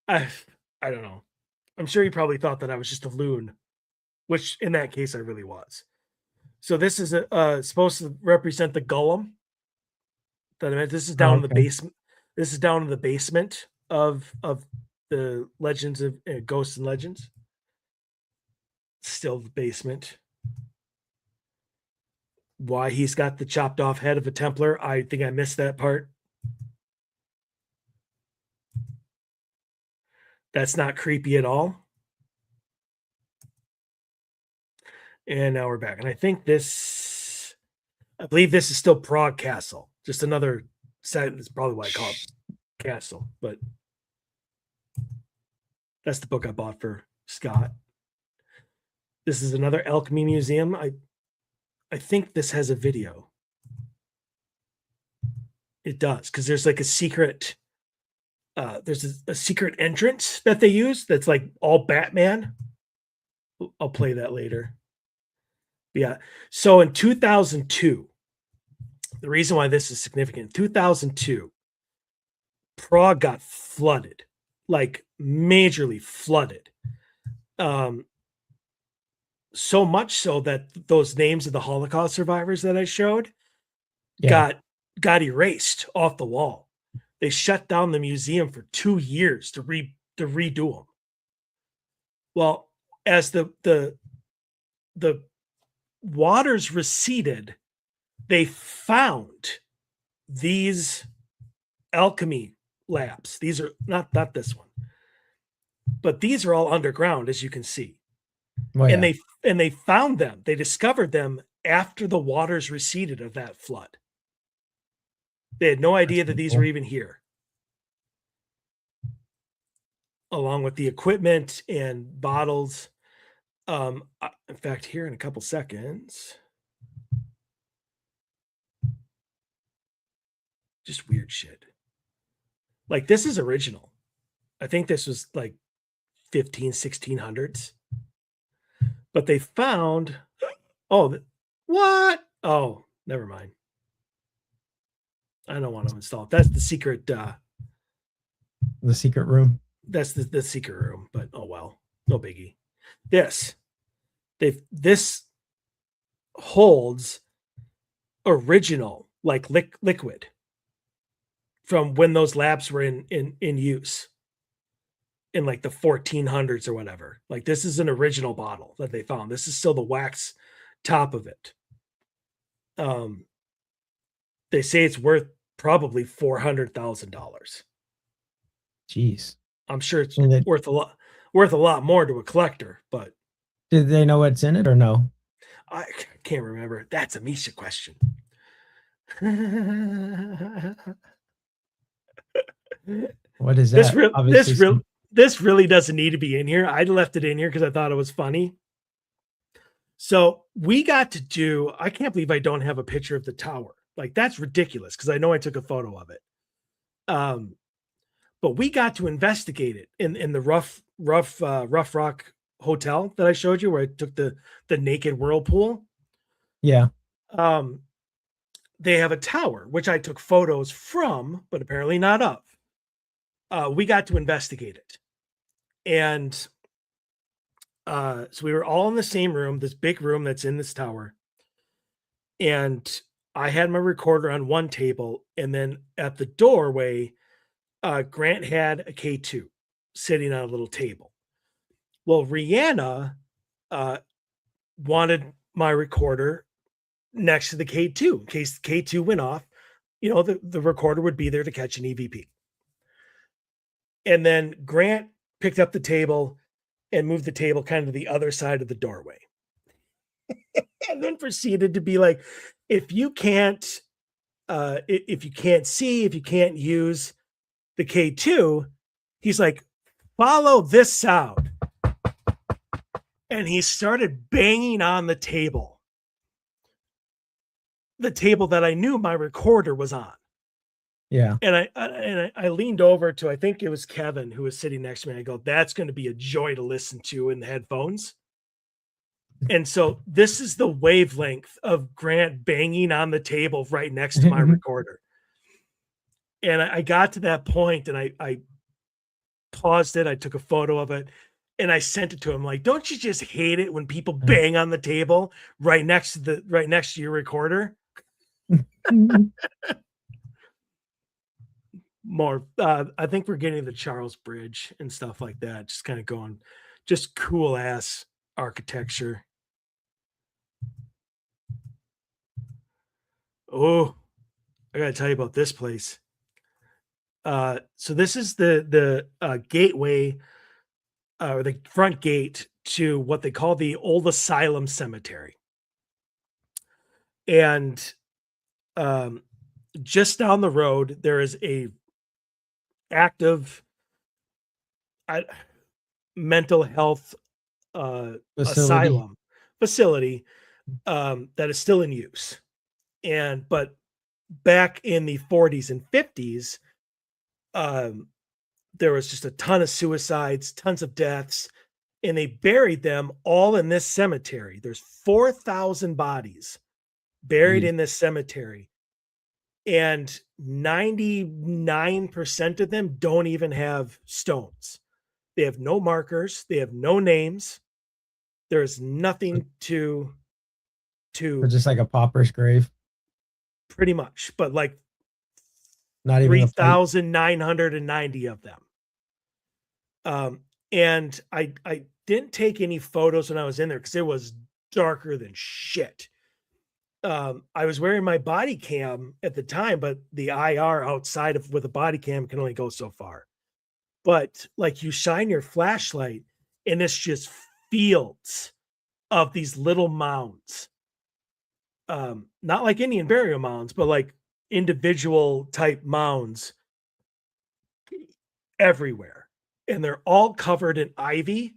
I don't know. I'm sure he probably thought that I was just a loon, which in that case I really was. So this is supposed to represent the golem. That I meant. This is down in the basement. This is down in the basement of the Legends of Ghosts and Legends. Still the basement. Why he's got the chopped off head of a Templar, I think I missed that part. That's not creepy at all. And now we're back. And I think I believe this is still Prague Castle. Just another set. That's probably why I call it Castle. But that's the book I bought for Scott. This is another alchemy museum. I think this has a video. It does, because there's like a secret. There's a secret entrance that they use that's like all Batman. I'll play that later. Yeah. So in 2002, the reason why this is significant, 2002, Prague got flooded, like majorly flooded. So much so that those names of the Holocaust survivors that I showed got erased off the wall. They shut down the museum for 2 years to redo them. Well, as the waters receded, they found these alchemy labs. These are not this one, but these are all underground, as you can see. Well, and they found them. They discovered them after the waters receded of that flood. They had no idea that these were even here. Along with the equipment and bottles. In fact, here in a couple seconds. Just weird shit. Like, this is original. I think this was like 1600s. But they found, what? Oh, never mind. I don't want to install it. That's the secret. The secret room. That's the secret room. But oh well, no biggie. This holds original like liquid from when those labs were in use in like the 1400s or whatever. Like, this is an original bottle that they found. This is still the wax top of it. They say it's worth probably $400,000. Jeez. I'm sure it's worth a lot more to a collector, but did they know what's in it or no? I can't remember. That's a Misha question. What is that? This really doesn't need to be in here. I left it in here because I thought it was funny. So we got to do, I can't believe I don't have a picture of the tower. Like, that's ridiculous because I know I took a photo of it. But we got to investigate it in the rough rock hotel that I showed you, where I took the naked whirlpool. Yeah. They have a tower, which I took photos from, but apparently not of. We got to investigate it. And so we were all in the same room, this big room that's in this tower. And I had my recorder on one table. And then at the doorway, Grant had a K2 sitting on a little table. Well, Rihanna wanted my recorder next to the K2 in case the K2 went off. You know, the recorder would be there to catch an EVP. And then Grant picked up the table and moved the table kind of the other side of the doorway. And then proceeded to be like, if you can't see, if you can't use the K2, he's like, follow this sound. And he started banging on the table that I knew my recorder was on. Yeah. And I leaned over to, I think it was Kevin who was sitting next to me. I go, that's going to be a joy to listen to in the headphones. And so this is the wavelength of Grant banging on the table right next to my recorder. And I got to that point and I paused it. I took a photo of it and I sent it to him. Like, don't you just hate it when people bang on the table right next to your recorder? More, I think we're getting the Charles Bridge and stuff like that. Just kind of going, just cool ass architecture. Oh, I gotta tell you about this place. So this is the gateway, or the front gate to what they call the Old Asylum Cemetery. And just down the road, there is a active mental health asylum facility that is still in use. But back in the 40s and 50s, there was just a ton of suicides, tons of deaths, and they buried them all in this cemetery. There's 4,000 bodies buried in this cemetery, and 99% of them don't even have stones. They have no markers. They have no names. There's nothing to just like a pauper's grave. Pretty much, but like not even 3,990 of them. And I didn't take any photos when I was in there because it was darker than shit. I was wearing my body cam at the time, but the IR outside of with a body cam can only go so far. But like you shine your flashlight and it's just fields of these little mounds. Not like Indian burial mounds, but like individual type mounds everywhere. And they're all covered in ivy,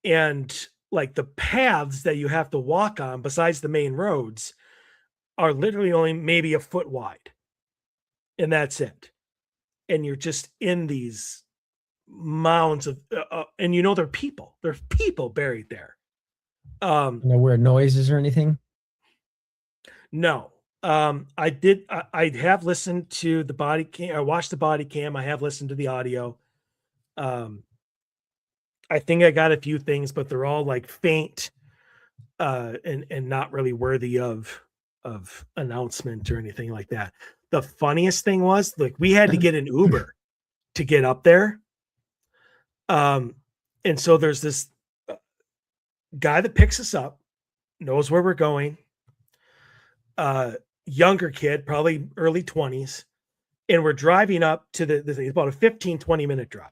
and like the paths that you have to walk on besides the main roads are literally only maybe a foot wide. And that's it. And you're just in these mounds of, and you know, they're people. There's people buried there. No weird noises or anything? No. I have listened to the body cam. I watched the body cam. I have listened to the audio. I think I got a few things, but they're all like faint, and not really worthy of announcement or anything like that. The funniest thing was, like, we had to get an Uber to get up there. And so there's this guy that picks us up, knows where we're going. Younger kid, probably early 20s. And we're driving up to the thing. It's about a 15-20 minute drive.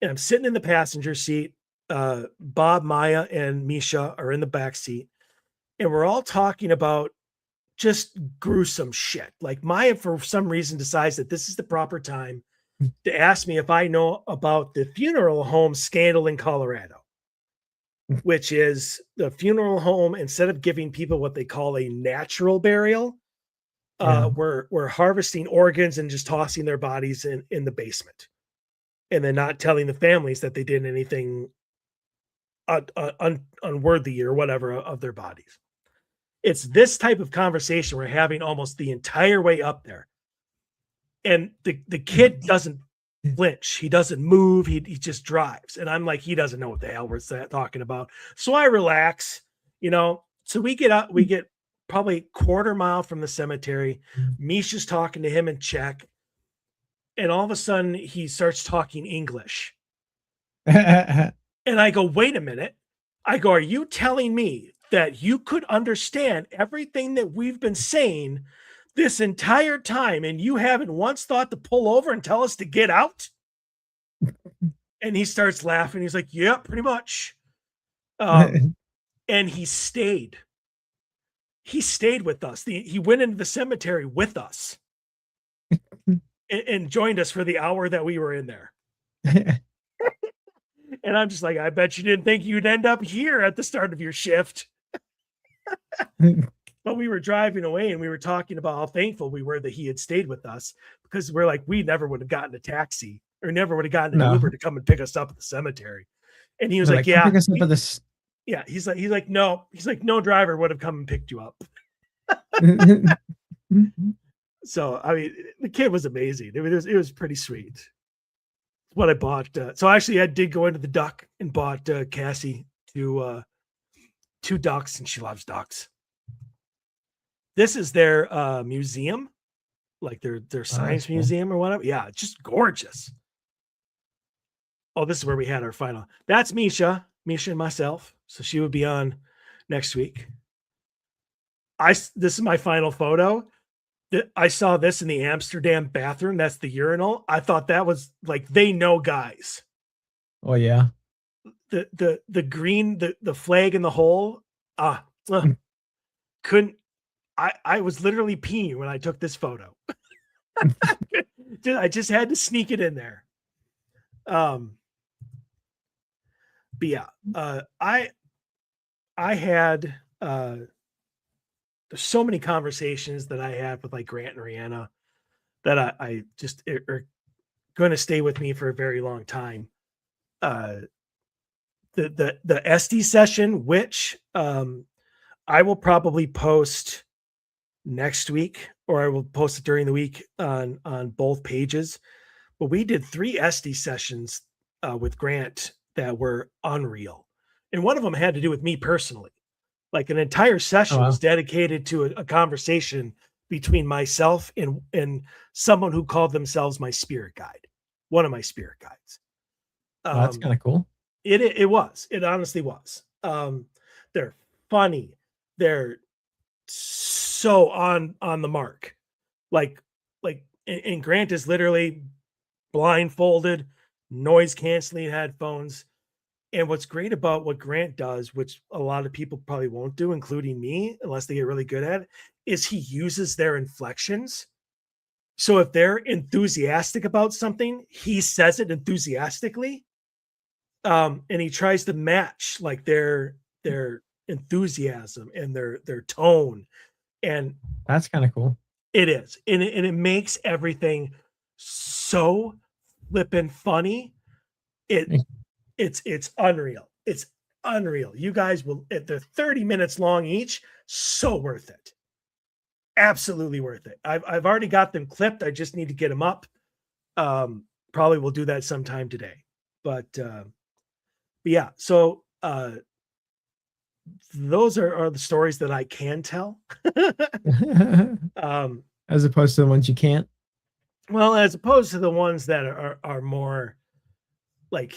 And I'm sitting in the passenger seat. Bob, Maya, and Misha are in the back seat. And we're all talking about just gruesome shit. Like, Maya, for some reason, decides that this is the proper time to ask me if I know about the funeral home scandal in Colorado, which is the funeral home, instead of giving people what they call a natural burial, we're harvesting organs and just tossing their bodies in the basement. And then not telling the families that they did anything unworthy or whatever of their bodies. It's this type of conversation we're having almost the entire way up there. And the kid doesn't flinch. He doesn't move. He just drives. And I'm like, he doesn't know what the hell we're talking about. So I relax, you know. So we get up, we get probably a quarter mile from the cemetery. Misha's talking to him in Czech. And all of a sudden he starts talking English. And I go, wait a minute. I go, are you telling me that you could understand everything that we've been saying this entire time, and you haven't once thought to pull over and tell us to get out? And he starts laughing. He's like, yeah, pretty much. And he stayed. He stayed with us. He went into the cemetery with us and joined us for the hour that we were in there. And I'm just like, I bet you didn't think you'd end up here at the start of your shift. But we were driving away and we were talking about how thankful we were that he had stayed with us, because we're like, we never would have gotten a taxi or never would have gotten an Uber to come and pick us up at the cemetery. And he was like, yeah. Yeah. He's like, no, driver would have come and picked you up. So, I mean, the kid was amazing. It was pretty sweet. What I bought. So actually I did go into the duck and bought Cassie two ducks, and she loves ducks. This is their museum, like their science museum or whatever. Yeah, it's just gorgeous. Oh, this is where we had our final. That's Misha and myself. So she would be on next week. This is my final photo. I saw this in the Amsterdam bathroom. That's the urinal. I thought that was like, they know guys. Oh yeah. The green, the flag in the hole. Couldn't. I was literally peeing when I took this photo. I just had to sneak it in there. But yeah, I had there's so many conversations that I had with like Grant and Rihanna that I just are going to stay with me for a very long time. The SD session, which I will probably post next week, or I will post it during the week on both pages. But we did 3 SD sessions with Grant that were unreal. And one of them had to do with me personally. Like an entire session was dedicated to a conversation between myself and someone who called themselves my spirit guide, one of my spirit guides. That's kind of cool. It was. It honestly was. They're funny. They're so on the mark. Like, and Grant is literally blindfolded, noise canceling headphones. And what's great about what Grant does, which a lot of people probably won't do, including me, unless they get really good at it, is he uses their inflections. So if they're enthusiastic about something, he says it enthusiastically. And he tries to match like their enthusiasm and their tone. And that's kind of cool. It is. And it makes everything so flippin' funny. It's unreal. It's unreal. You guys will, they're 30 minutes long each. So worth it. Absolutely worth it. I've already got them clipped. I just need to get them up. Probably will do that sometime today. But yeah, so those are the stories that I can tell. As opposed to the ones you can't. Well, as opposed to the ones that are more like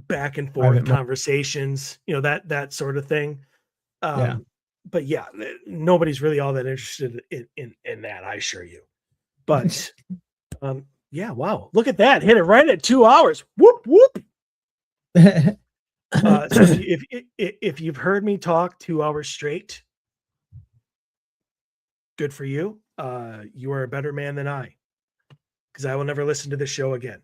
back and forth conversations, that sort of thing. But yeah, nobody's really all that interested in that, I assure you. But yeah, wow, look at that, hit it right at 2 hours. Whoop whoop. So if you've heard me talk 2 hours straight, good for you. You are a better man than I, because I will never listen to this show again.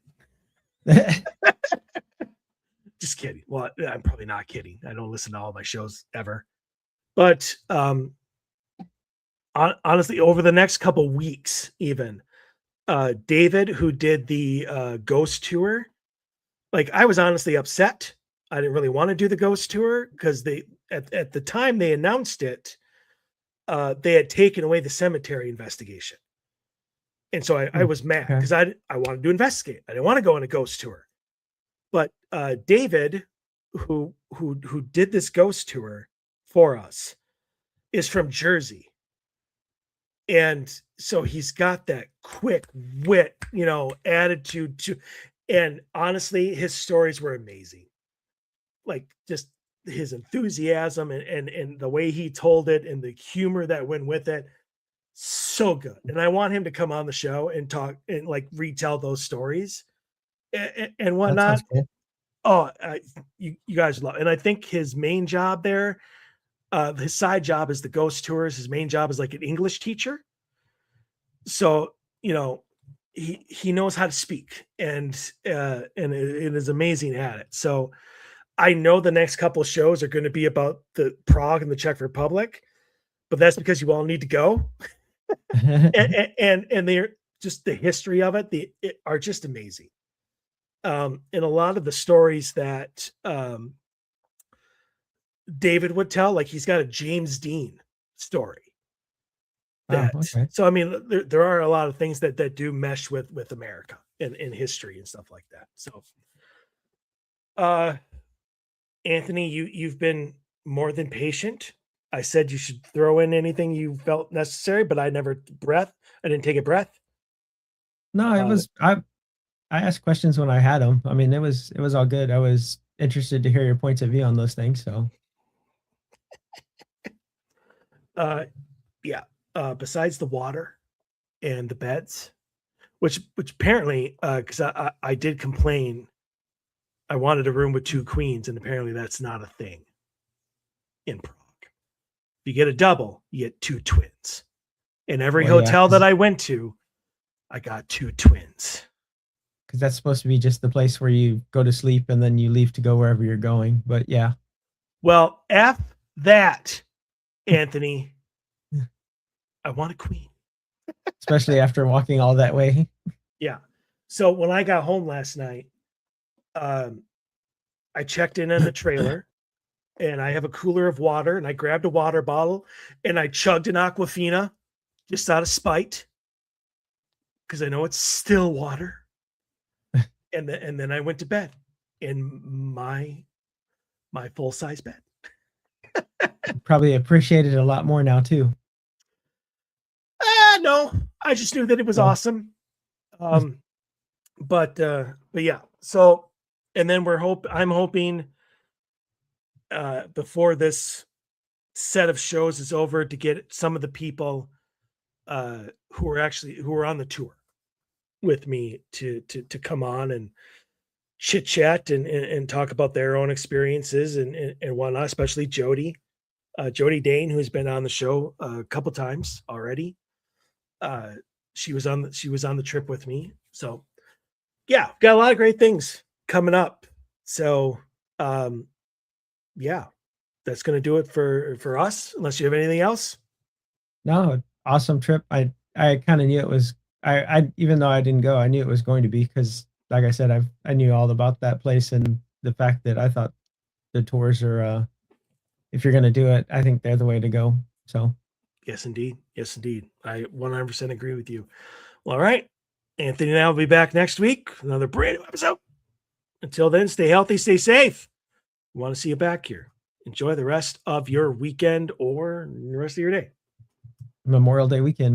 Just kidding. Well, I'm probably not kidding. I don't listen to all my shows ever. But honestly, over the next couple weeks, even David, who did the ghost tour, like I was honestly upset. I didn't really want to do the ghost tour because they at the time they announced it, they had taken away the cemetery investigation. And so I was mad because I wanted to investigate. I didn't want to go on a ghost tour. But David, who did this ghost tour for us, is from Jersey. And so he's got that quick wit, attitude to, and honestly, his stories were amazing. Like just his enthusiasm and the way he told it and the humor that went with it. So good. And I want him to come on the show and talk and like retell those stories and whatnot. Oh, you guys love, and I think his main job there, his side job is the ghost tours. His main job is like an English teacher. So, you know, he knows how to speak and it is amazing at it. So I know the next couple of shows are going to be about the Prague and the Czech Republic, but that's because you all need to go. and they're just the history of it, are just amazing. And a lot of the stories that David would tell, like he's got a James Dean story. So I mean, there are a lot of things that do mesh with America and history and stuff like that. So Anthony, you've been more than patient. I said you should throw in anything you felt necessary, but I didn't take a breath. No, it was I asked questions when I had them. I mean, it was all good. I was interested to hear your points of view on those things. So yeah. Besides the water and the beds, which apparently, because I did complain, I wanted a room with 2 queens, and apparently that's not a thing in Prague. If you get a double, you get 2 twins. In every hotel that I went to, I got 2 twins. Because that's supposed to be just the place where you go to sleep and then you leave to go wherever you're going. But yeah. Well, F that, Anthony. I want a queen. Especially after walking all that way. Yeah. So when I got home last night, I checked in the trailer and I have a cooler of water and I grabbed a water bottle and I chugged an Aquafina just out of spite because I know it's still water. And then I went to bed in my full-size bed. Probably appreciate it a lot more now too. No, I just knew that it was awesome. But yeah. So, and then I'm hoping before this set of shows is over to get some of the people who are on the tour with me to come on and chit chat and talk about their own experiences and whatnot, especially Jody Dane, who's been on the show a couple times already. She was on the trip with me. So yeah, got a lot of great things coming up. So yeah, that's going to do it for us, unless you have anything else. No, awesome trip. I kind of knew it was, I even though I didn't go, I knew it was going to be, because like I said, I knew all about that place, and the fact that I thought the tours are, if you're going to do it, I think they're the way to go. So yes, indeed. Yes, indeed. I 100% agree with you. Well, all right. Anthony and I will be back next week. Another brand new episode. Until then, stay healthy, stay safe. We want to see you back here. Enjoy the rest of your weekend or the rest of your day. Memorial Day weekend.